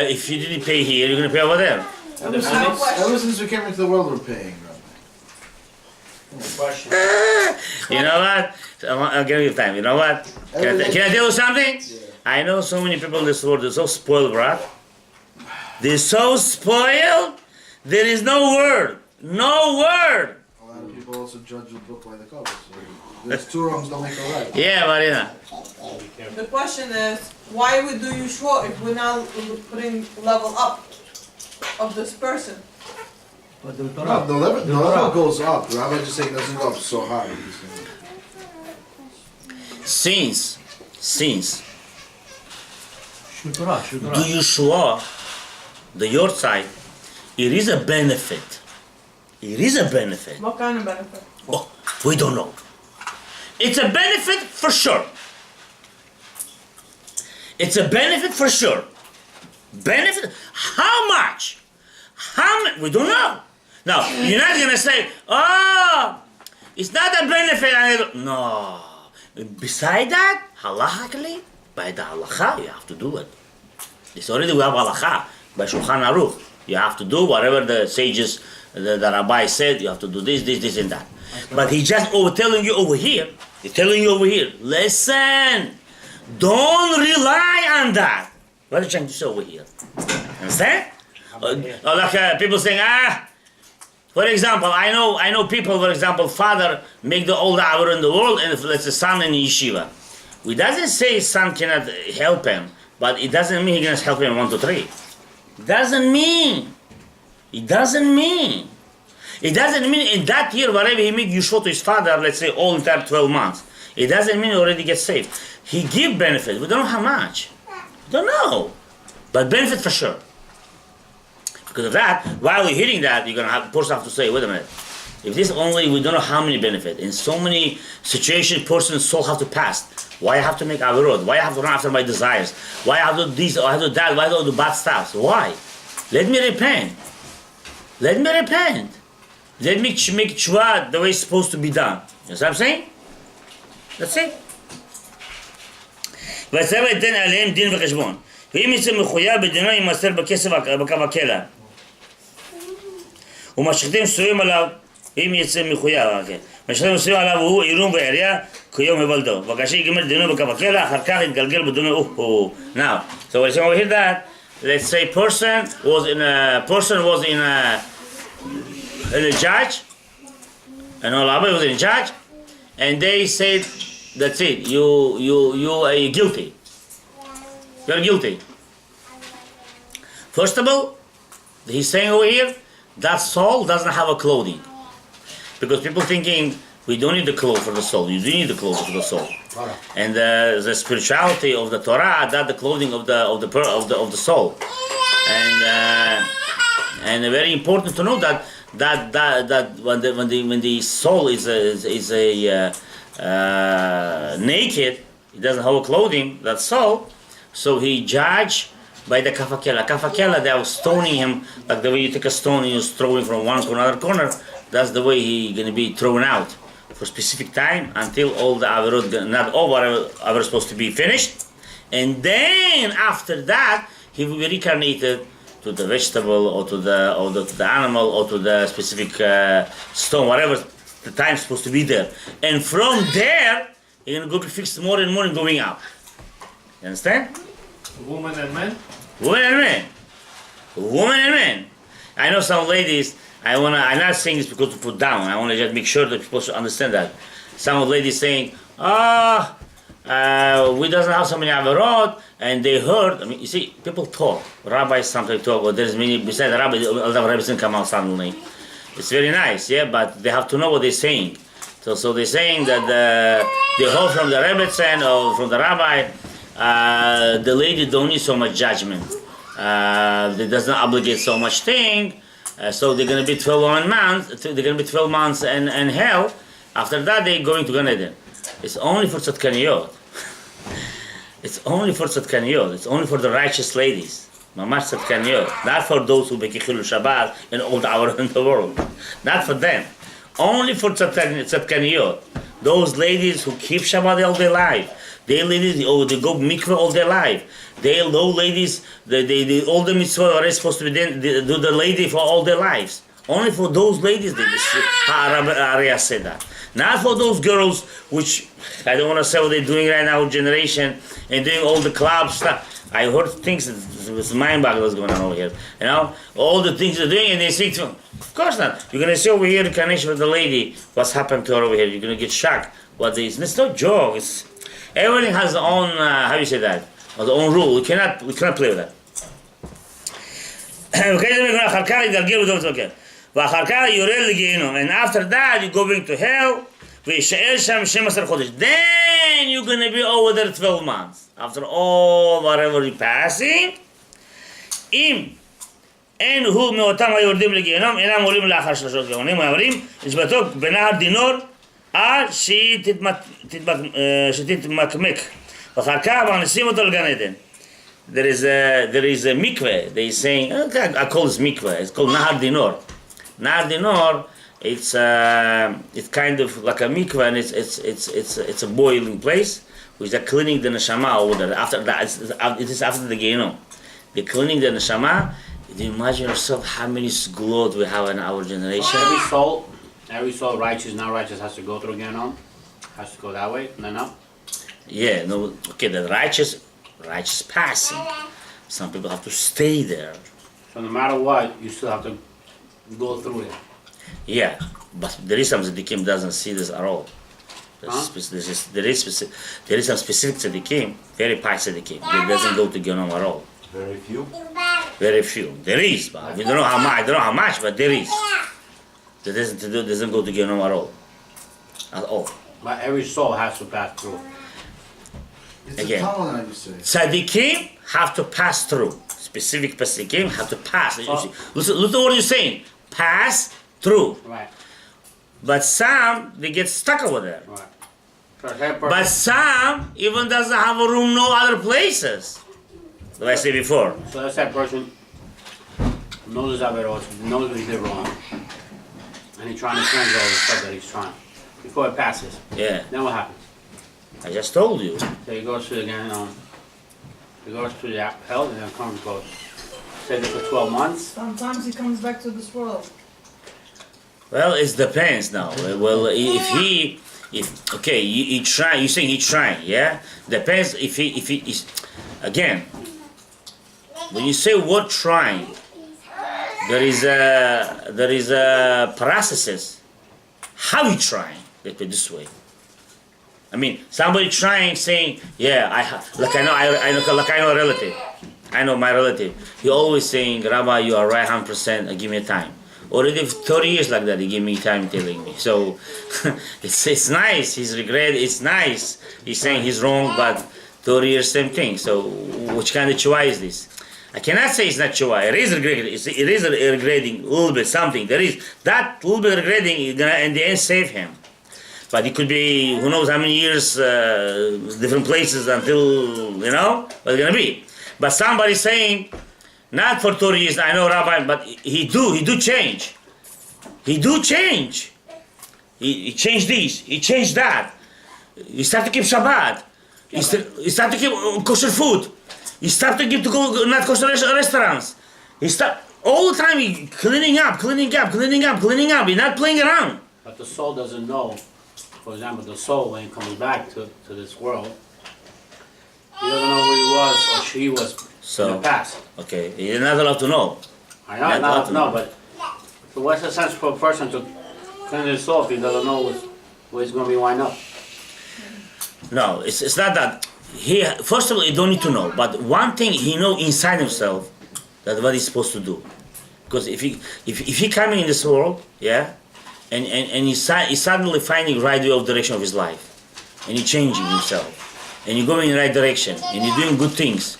If you didn't pay here, you're going to pay over there. Ever since we came into the world, we're paying, Rabbi. You know what? I'll give you time. You know what? Can I tell you something? Yeah. I know so many people in this world, they're so spoiled, right? They're so spoiled, there is no word. No word! A lot of people also judge a book by the cover, so there's two wrongs don't make a right. Yeah, Marina. The question is, why we do Yeshua if we're now putting level up of this person? But the No, Torah. the level goes up. The rabbi just saying it doesn't go up so high. Since Torah. do Yeshua, the your side, it is a benefit. It is a benefit. What kind of benefit? Oh, we don't know. It's a benefit for sure. It's a benefit for sure. Benefit? How much? We don't know. Now, you're not going to say, oh, it's not a benefit. No. Beside that, halachically, by the halacha, you have to do it. It's already we have halacha by Shulchan Aruch. You have to do whatever the sages, the Rabbi said. You have to do this, and that. But he's just telling you over here. He's telling you over here. Listen, don't rely on that. What are you trying to say over here? Understand? Like people saying, for example, I know people, for example, father make the old hour in the world, and let's say son in yeshiva. It doesn't say son cannot help him, but it doesn't mean he can help him 1, 2, 3. It doesn't mean in that year, whatever he make Yeshua to his father, let's say all entire 12 months, it doesn't mean he already gets saved. He give benefit. We don't know how much. We don't know. But benefit for sure. Because of that, while you're hearing that, you're going to have person have to say, wait a minute. If this only, we don't know how many benefit. In so many situations, person's soul have to pass. Why I have to make averot? Why I have to run after my desires? Why I have to do this or I have to do that? Why I have to do bad stuff? Why? Let me repent. Let me make tshuva the way it's supposed to be done. You know what I'm saying? That's it. והצבא ייתן עליהם דין וחשבון. ואם יצא מחויב בדינו יימסר בכסף בקו הכלא. ומשחטים סורים עליו, אם יצא מחויב, משחטים סורים עליו הוא עירום בעירייה כיום היוולדו. וכאשר יגמר דינו בקו הכלא, אחר כך יתגלגל בדינו. Now, so we're saying over here that, let's say person was in a judge, and Rabbi was in a judge, and they said, that's it, you are guilty. You're guilty. First of all, he's saying over here, that soul doesn't have a clothing. Because people thinking, we don't need the clothes for the soul. You do need the clothes for the soul. And the spirituality of the Torah, that the clothing of the soul. And very important to know that when the soul is naked, it doesn't have a clothing, that soul, so he judged by the kafakela. Kafakela, they were stoning him, like the way you take a stone and you throw it from one to another corner, that's the way he's going to be thrown out for a specific time until all the averot, not all whatever is supposed to be finished. And then after that, he will be reincarnated to the vegetable or to the animal or to the specific stone, whatever the time is supposed to be there. And from there, you're going to go be fixed more and more and going up. You understand? Women and men? Women and men. Women and men. I know some ladies, I'm not saying this because to put down, I want to just make sure that people should understand that. Some ladies saying, we doesn't have so many averot, and they heard, I mean, you see, people talk. Rabbis sometimes talk, or there's many, besides the rabbi, other rabbis didn't come out suddenly. It's very nice, yeah, but they have to know what they're saying. So they're saying that they hold from the rebbetzin or from the rabbi, the lady don't need so much judgment. They does not obligate so much thing. So they're going to be 12 months. They're going to be 12 months in hell. After that, they're going to Gan Eden. It's only for tzadkaniyot. It's only for tzadkaniyot. It's only for the righteous ladies. Mamash tzadkaniyot. Not for those who make Chilul Shabbat and all the hour in the world. Not for them. Only for tzadkaniyot. Those ladies who keep Shabbat all their life. They ladies, they go mikveh all their life. They low ladies, all the mitzvot are supposed to be done, they do the lady for all their lives. Only for those ladies, Arya said that. Not for those girls, which I don't want to say what they're doing right now, generation, and doing all the club stuff. I heard things, it's mind-boggling what's going on over here. You know, all the things they're doing, and they think, of course not. You're going to see over here the carnation with the lady, what's happened to her over here. You're going to get shocked. It's no joke. Everything has their own, how do you say that? Or their own rule. We cannot play with that. And after that, you're going to hell. Then you're going to be over there 12 months. After all, whatever you're passing. אין הוא מאותם היורדים לגיהנום, אינם עולים לאחר 3 גאונים, אומרים, נשבתו בנהר דינור, עד שתתמקמק, ואחר כך מכניסים אותו לגן עדן. there is a mikveh. They saying, okay, I call this mikveh. It's called Nahar Dinor. Nahar Dinor. It's kind of like a mikveh, and it's a boiling place, which they're cleaning the neshama over there. After that, it is after the Gehinnom. They're cleaning the neshama. You imagine yourself how many sgulot we have in our generation. Every soul, righteous, not righteous, has to go through Gehinnom. Has to go that way. No. Yeah, no, okay, the righteous passing. Some people have to stay there. So no matter what, you still have to go through it. Yeah, but there is some tzaddikim doesn't see this at all. There is some specific tzaddikim, very pious tzaddikim, that doesn't go to Gehinnom at all. Very few. Very few. There is, but we don't know how much. I don't know how much, but there is. That doesn't go to Gehinnom at all. At all. But every soul has to pass through. It's Again. a tunnel, I would say. Tzaddikim have to pass through. Specific tzaddikim have to pass. Listen to what you're saying. Pass through. Right. But some, they get stuck over there. Right. So that person, But some even doesn't have a room no other places. Like I said before. so that's that person knows his Averot, knows what he did wrong, and he's trying to change all the stuff that he's trying before it passes. Yeah, Then what happens? I just told you. So he goes to again. He goes to the hell, and then comes goes. Stay there for 12 months. Sometimes he comes back to this world. Well, it depends now. Well, okay, you try. You saying he trying, yeah? Depends if he is. Again, when you say word trying, there is a processes. How you trying? Let's put it this way. I mean, somebody trying, saying, yeah, I know a relative. I know my relative. He always saying, Rabbi, you are right 100%, give me time. Already 30 years like that, he gave me time telling me. So, it's nice, his regret, it's nice. He's saying he's wrong, but 30 years, same thing. So, which kind of chua is this? I cannot say it's not chua. It is regretting. It is regretting a little bit something. There is that little bit regretting is gonna in the end save him. But it could be who knows how many years, different places until what it's gonna be. But somebody saying, not for 30 years. I know Rabbi, but he do change. He do change. He changed this. He changed that. He started to keep Shabbat. He started to keep kosher food. He started to go not kosher restaurants. He start all the time. He cleaning up. He's not playing around. But the soul doesn't know. For example, the soul when he comes back to this world, he doesn't know who he was or she was in the past. Okay, you're not allowed to know. I know, not allowed to know, but so what's the sense for a person to clean his soul if he doesn't know where he's going to be wind up? No, it's not that. First of all, you don't need to know. But one thing he know inside himself, that's what he's supposed to do. Because if he coming in this world, yeah, and he's suddenly finding right way of direction of his life, and he's changing himself, and you're going in the right direction, and you're doing good things.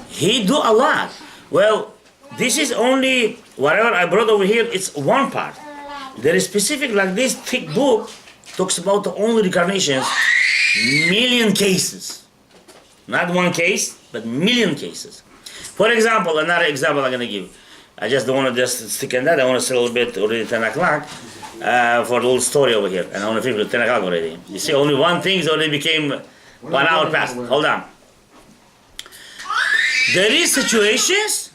He do a lot. Well, this is only whatever I brought over here. It's one part. There is specific like this thick book talks about the only reincarnations, million cases, not one case, but million cases. For example, another example I'm gonna give. I just don't want to just stick in that. I want to say a little bit already 10 o'clock for a little story over here, and I want to finish with 10 o'clock already. You see, only one thing is already became 1 hour past. Hold on. There is situations,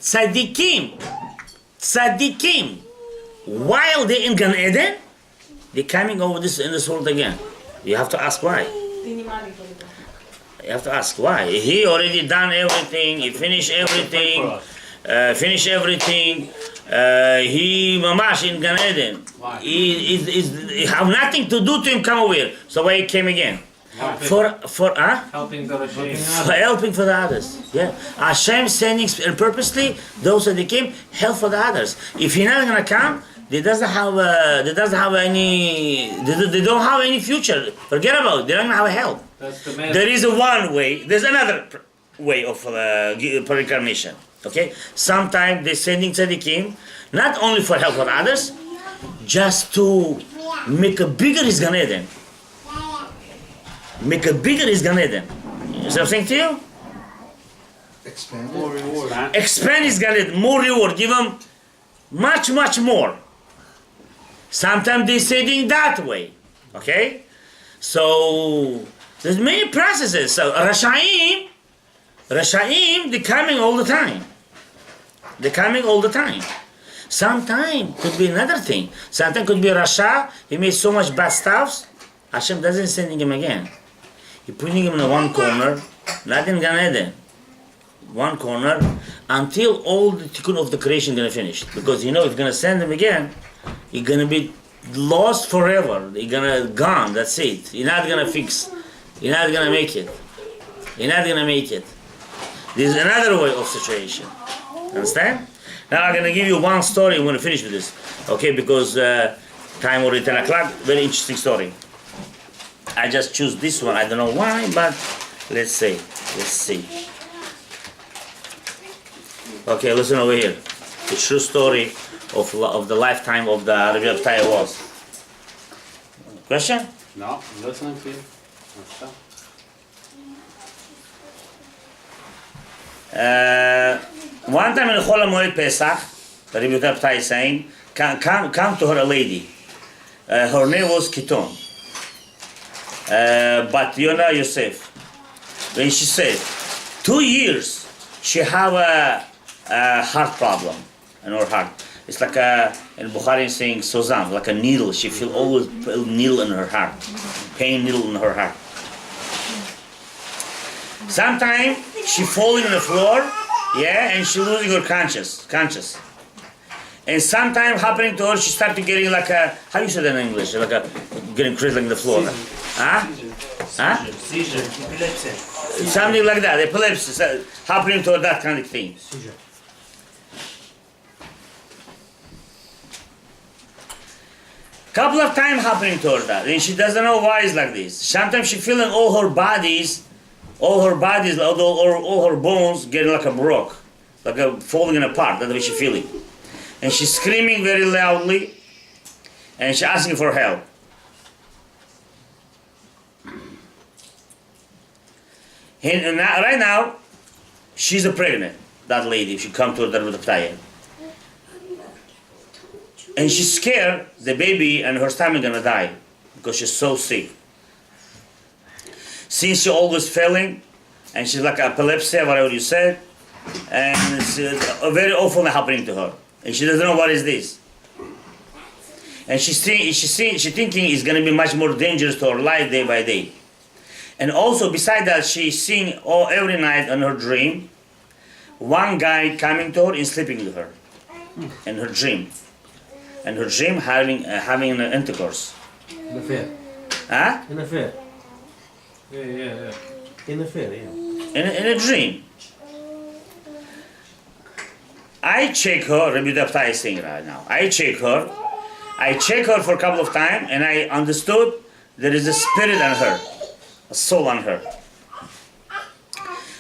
tzaddikim, while they're in Gan Eden, they're coming over this in this world again. You have to ask why. You have to ask why. He already done everything. He finished everything. He mamash in Gan Eden. Why? He have nothing to do to him come over here. So why he came again? For Helping the regime. for helping for the others. Yeah, Hashem sending purposely those that they came help for the others. If he's not gonna come, they don't have any future. Forget about it. They don't have help. That's the man. There is one way. There's another way of reincarnation. Okay, sometimes they're sending tzaddikim not only for help for others, just to make a bigger his Gan Eden. Make a bigger his Gan Eden. You see what I'm saying to you? Expand More it. reward. Expand is gonna more reward, give them much, much more. Sometimes they say it that way, okay? So there's many processes. So Rashaim, they're coming all the time. They're coming all the time. Sometimes could be another thing. Sometimes could be Rasha, he made so much bad stuff, Hashem doesn't sending him again. He putting him in one corner, not in Gan Eden. One corner, until all the tikkun of the creation is gonna finish. Because if you're gonna send him again, he's gonna be lost forever. He's gonna gone, that's it. You're not gonna fix. You're not gonna make it. You're not gonna make it. There's another way of situation. Understand? Now I'm gonna give you one story. I'm gonna finish with this, okay? Because time already 10 o'clock. Very interesting story. I just choose this one. I don't know why, but let's see. Let's see. Okay, listen over here. The true story of the lifetime of the Rabbi Abtai was. Question? No, I'm listening to you. One time in Chol HaMoed Pesach, the Rabbi Abtai is saying, come to her a lady. Her name was Kiton. But Yona Yosef. When she said, 2 years she have a heart problem in her heart. It's like in Bukhari saying Sozam, like a needle. She feel always a needle in her heart, pain needle in her heart. Sometimes she falling on the floor, yeah, and she losing her conscious. And sometimes happening to her, she start to getting like a, how you say that in English? Like a, getting crazy like on the floor. Huh? Huh? Seizure, epilepsy. Something like that, epilepsy, happening to her, that kind of thing. Seizure. Couple of times happening to her that, and she doesn't know why it's like this. Sometimes she feeling all her bodies, all her bones getting like a broke, like a falling apart. That's what she's feeling, and she's screaming very loudly, and she's asking for help. And right now, she's pregnant. That lady, she come to her with a tire. And she's scared the baby and her stomach gonna die because she's so sick. Since she's always failing, and she's like epilepsy, whatever you said, and it's very often happening to her, and she doesn't know what is this. And she's thinking it's gonna be much more dangerous to her life day by day. And also, beside that, she's seeing every night in her dream, one guy coming to her and sleeping with her in her dream. And her dream having an intercourse. In affair. Huh? In affair. Yeah. In affair, yeah. In a dream. I check her, Rabbi Dapta is saying right now. I check her for a couple of times, and I understood there is a spirit on her, a soul on her.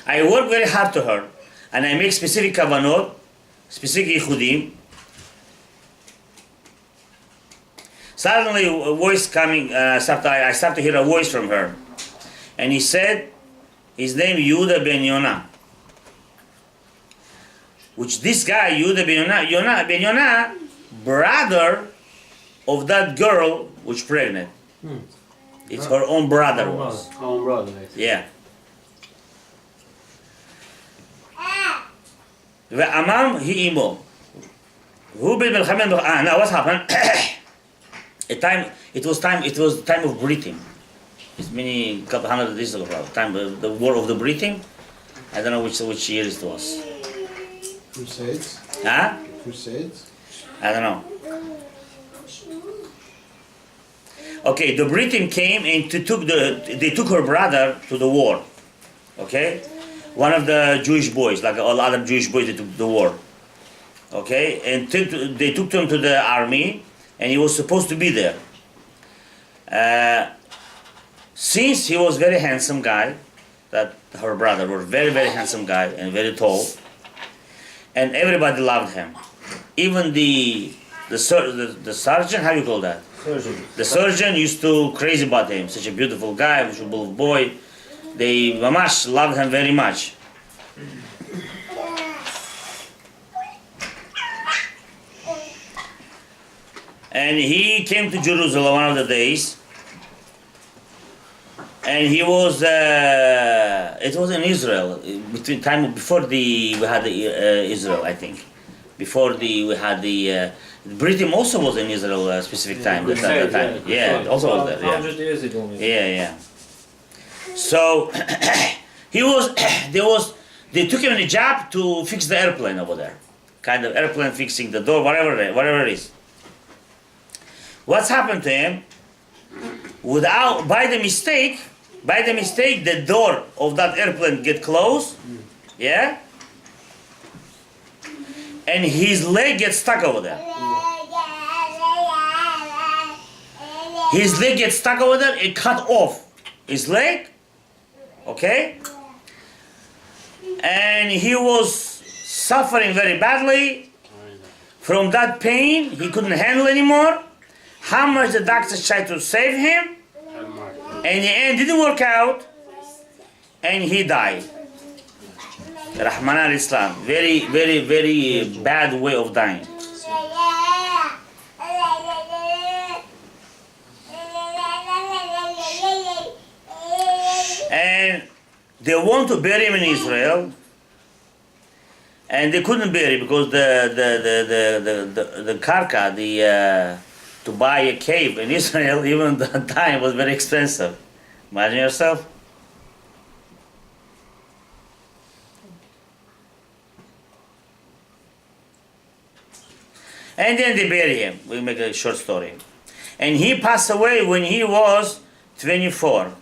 I work very hard to her, and I make specific kavanot, specific yichudim. Suddenly a voice coming, I start to hear a voice from her. And he said, his name Yehuda ben Yonah. Which this guy, Yehuda ben Yonah, brother of that girl which pregnant. It's her own brother was. Own brother. Yeah. Amam hi imo. Who been now what's happened? It was time of breathing. It's many couple hundred years ago. Time the war of the breathing. I don't know which year it was. Crusades? Huh? Crusades? I don't know. Okay, the breathing came and they took her brother to the war. Okay, one of the Jewish boys, like all other Jewish boys, they took the war. Okay, and they took him to the army. And he was supposed to be there. Since he was very handsome guy, that her brother was very, very handsome guy and very tall, and everybody loved him. Even the surgeon, how do you call that? Surgeon. The surgeon used to crazy about him. Such a beautiful guy, beautiful boy. They mamash loved him very much. and he came to Jerusalem one of the days, and he was. It was in Israel between time before we had the Israel, I think. Before we had the Britain also was in Israel specific time. At that time, yeah, also was there. Yeah. 100 years ago. Maybe. Yeah. So he was. They took him in a job to fix the airplane over there, kind of airplane fixing the door, whatever it is. What's happened to him? By the mistake, the door of that airplane get closed, yeah, and his leg gets stuck over there. His leg gets stuck over there. It cut off his leg, okay, and he was suffering very badly from that pain. He couldn't handle anymore. How much the doctors tried to save him, and in the end didn't work out, and he died. Rahman al-Islam. Very, very, very bad way of dying. And they want to bury him in Israel, and they couldn't bury because the karka, to buy a cave in Israel, even at that time, was very expensive. Imagine yourself. And then they bury him. We make a short story. And he passed away when he was 24.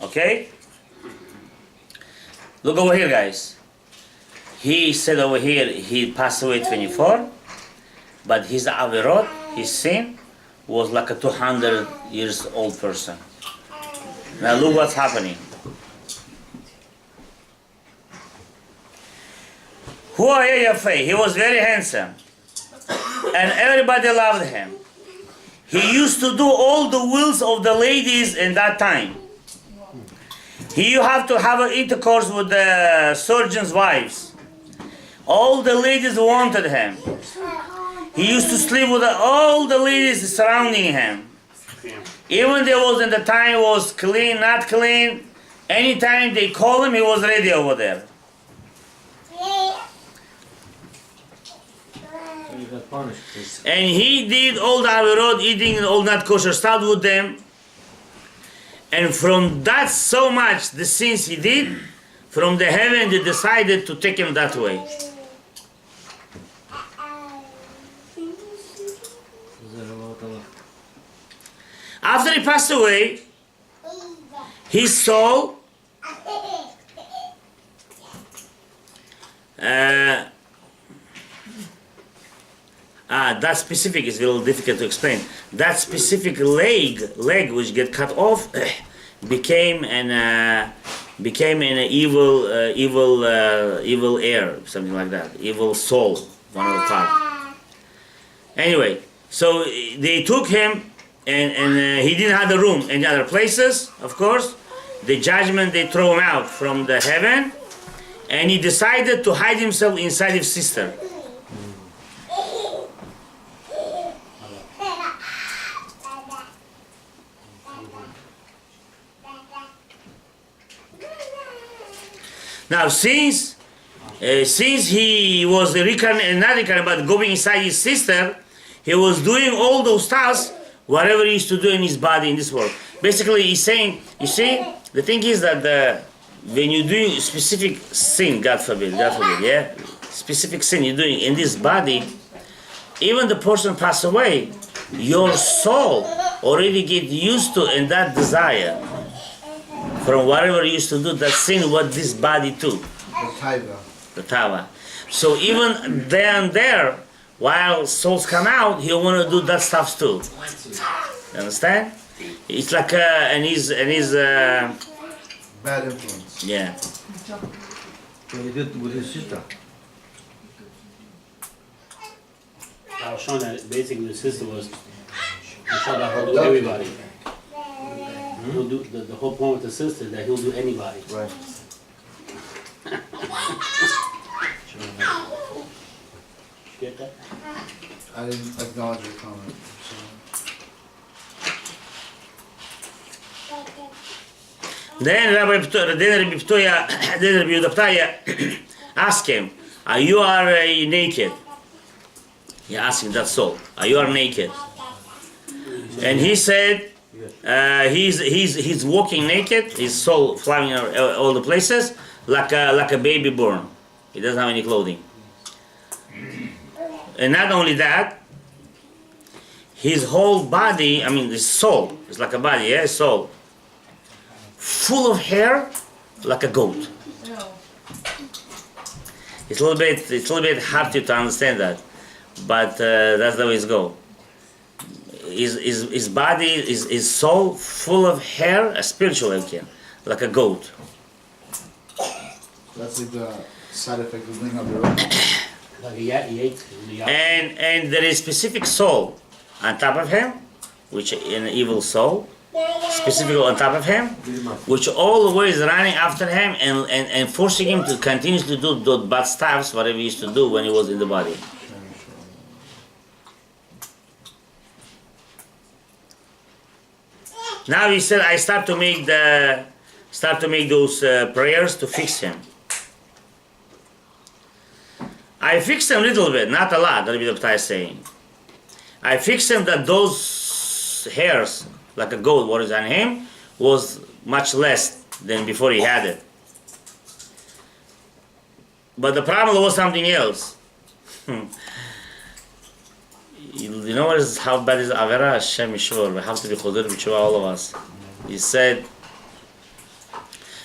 Okay? Look over here, guys. He said over here he passed away 24, but his averot, his sin, was like a 200 years old person. Now look what's happening. He was very handsome, and everybody loved him. He used to do all the wills of the ladies in that time. He have to have an intercourse with the surgeons' wives. All the ladies wanted him. He used to sleep with all the ladies surrounding him. Even there was in the time was clean, not clean. Anytime they call him, he was ready over there. And he did all the averot, eating all not kosher stuff with them. And from that so much, the sins he did, from the heaven they decided to take him that way. After he passed away, his soul that specific is a little difficult to explain. That specific leg which get cut off became an evil air, something like that, evil soul, one of the part. Anyway, so they took him, and he didn't have the room in other places. Of course, the judgment they throw him out from the heaven, and he decided to hide himself inside his sister. Now, since he was not reincarnated, but going inside his sister, he was doing all those tasks, whatever he used to do in his body in this world. Basically, he's saying, you see, the thing is that when you're doing specific sin, God forbid, yeah, specific sin you're doing in this body, even the person pass away, your soul already get used to in that desire. From whatever you used to do, that sin what this body too. The tava. So even there, while souls come out, he'll want to do that stuff too. You understand? It's like and he's bad influence. Yeah. So he did with his sister. I was showing that basically the sister was to show that he'll do everybody. He'll do the whole point with the sister that he'll do anybody. Right. get that? I didn't acknowledge your comment. So. Then Rabbi Ptoya asked him, "Are you naked?" He asked him that soul, "Are you naked?" And he said, he's walking naked, his soul flying all the places, like a baby born. He doesn't have any clothing. And not only that, his whole body, I mean his soul, it's like a body, yeah, soul, full of hair, like a goat. It's a little bit hard to understand that, but that's the way it goes. His body, his soul, full of hair, a spiritual again, like a goat. That's like the side effect of being on the road. Like he ate in the And there is specific soul on top of him, which an evil soul, specifically on top of him, which always running after him and forcing him to continuously do those bad stuffs, whatever he used to do when he was in the body. Now he said, I start to make those prayers to fix him. I fixed him a little bit, not a lot. Rabbi is saying. I fixed him that those hairs, like a goat, what is on him, was much less than before he had it. But the problem was something else. You know how bad is Avera? Hashem Yishvor. We have to be Choder B'tshuva, all of us. He said,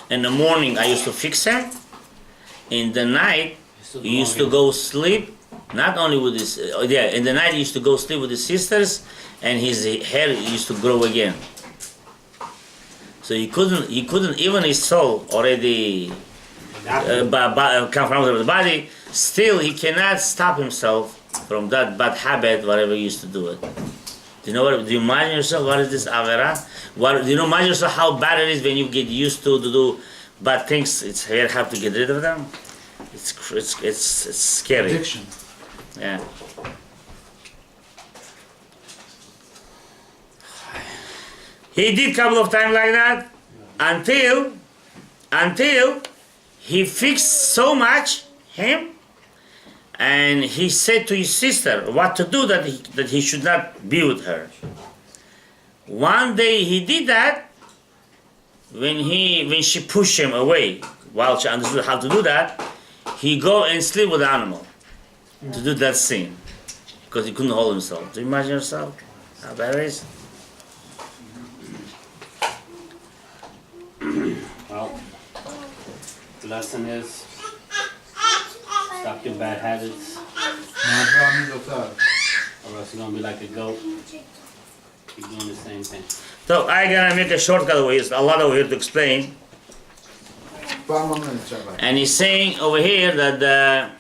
in the morning I used to fix him. In the night, he used to go sleep. Not only with his, in the night he used to go sleep with his sisters, and his hair used to grow again. So he couldn't even his soul already come from the body. Still, he cannot stop himself from that bad habit, whatever he used to do it. Do you imagine yourself, what is this Avera? Do you imagine yourself how bad it is when you get used to do bad things? It's very hard to get rid of them. It's scary. Addiction. Yeah. He did a couple of times like that until he fixed so much him, and he said to his sister what to do that he should not be with her. One day he did that when she pushed him away. While she understood how to do that, he go and sleep with the animal to do that sin because he couldn't hold himself. Do you imagine yourself how bad it is? Well, the lesson is stop your bad habits, or else you're gonna be like a goat. Keep doing the same thing. So I'm gonna make a shortcut away. It's a lot over here to explain. And he's saying over here that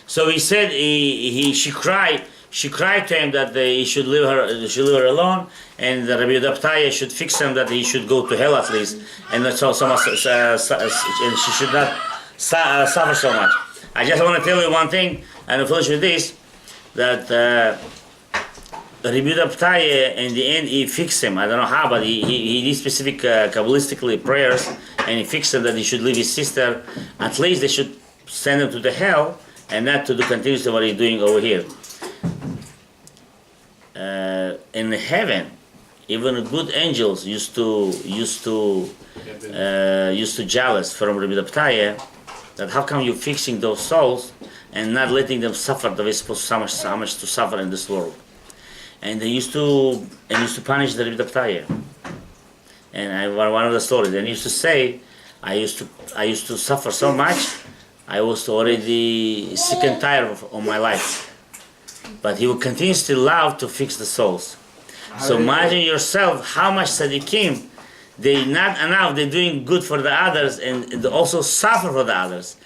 so he said she cried to him that he should leave her alone, and the Rabbi Ptoya should fix him that he should go to hell at least, and that's and she should not suffer so much. I just want to tell you one thing, and I'll finish with this, that Rabbi Ptoya in the end he fixed him. I don't know how, but he did specific Kabbalistically prayers, and he fixed him that he should leave his sister. At least they should send him to the hell, and not to do continuously what he's doing over here. In heaven, even good angels used to jealous from Rabbi Ptoya that how come you're fixing those souls and not letting them suffer the way supposed so much to suffer in this world. And they used to punish the Rabbi Ptoya. And one of the stories, and he used to say, I used to suffer so much, I was already sick and tired of my life. But he would continuously love to fix the souls. So imagine yourself how much tzaddikim, they not enough, they're doing good for the others and they also suffer for the others.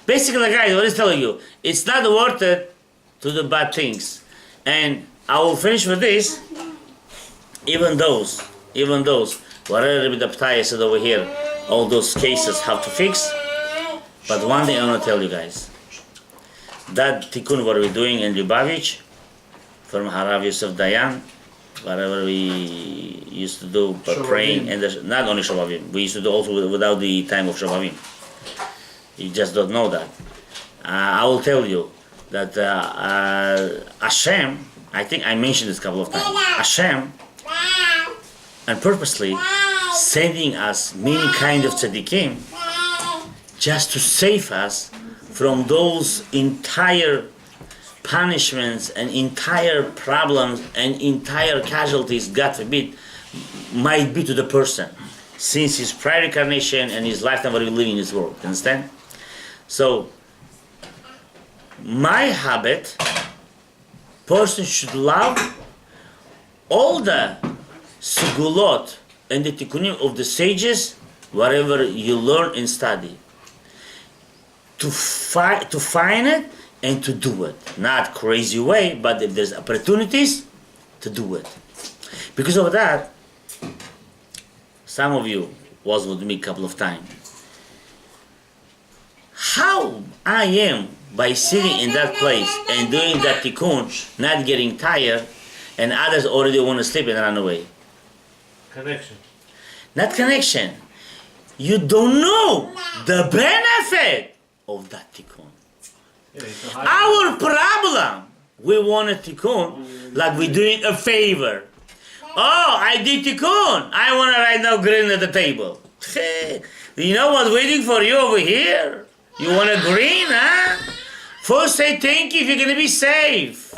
Basically, guys, what he's telling you, it's not worth it to do bad things. And I will finish with this, even those, whatever Rabbi Ptoya said over here, all those cases how to fix. But one thing I want to tell you guys, that tikkun what we're doing in Lubavitch, from Harav Yosef Dayan, whatever we used to do, but praying, and not only Shabavim, we used to do also without the time of Shabavim. You just don't know that. I will tell you that Hashem, I think I mentioned this a couple of times, Hashem, and purposely sending us many kind of tzaddikim just to save us from those entire punishments and entire problems and entire casualties, God forbid, might be to the person since his prior incarnation and his lifetime what he living in this world. Understand? So, my habit, person should love all the sigulot and the tikkunim of the sages, whatever you learn and study. To find it and to do it. Not crazy way, but if there's opportunities, to do it. Because of that, some of you was with me a couple of times. How I am by sitting in that place and doing that tikkun, not getting tired, and others already want to sleep and run away. Connection. Not connection. You don't know the benefit of that tikkun. Our problem, we want a tikkun like we're doing a favor. Oh, I did tikkun. I want to right now grin at the table. You know what's waiting for you over here? You want to grin, huh? First say thank you if you're going to be safe.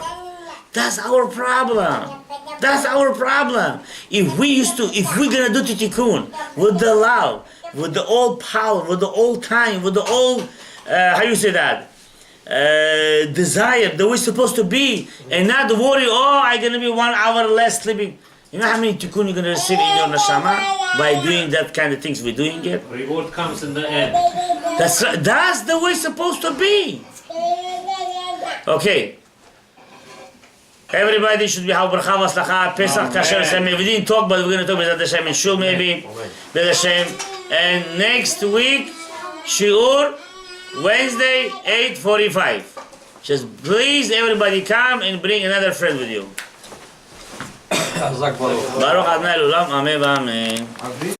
That's our problem. That's our problem. If we're going to do tikkun with the love, with the old power, with the old time, with the old, how you say that? Desire that we're supposed to be, and not worry, oh, I'm going to be 1 hour less sleeping. You know how many tikkun you're going to receive in your neshama by doing that kind of things we're doing it? Reward comes in the end. That's the way it's supposed to be. Okay. Everybody should be have bracha v'aslacha, Pesach, kasher, Semi. We didn't talk, but we're going to talk about Hashem in Shul maybe. With Hashem. And next week, Shiur, Wednesday, 8:45. Just please, everybody come and bring another friend with you. Baruch Adonai L'olam, Amen v'Amen.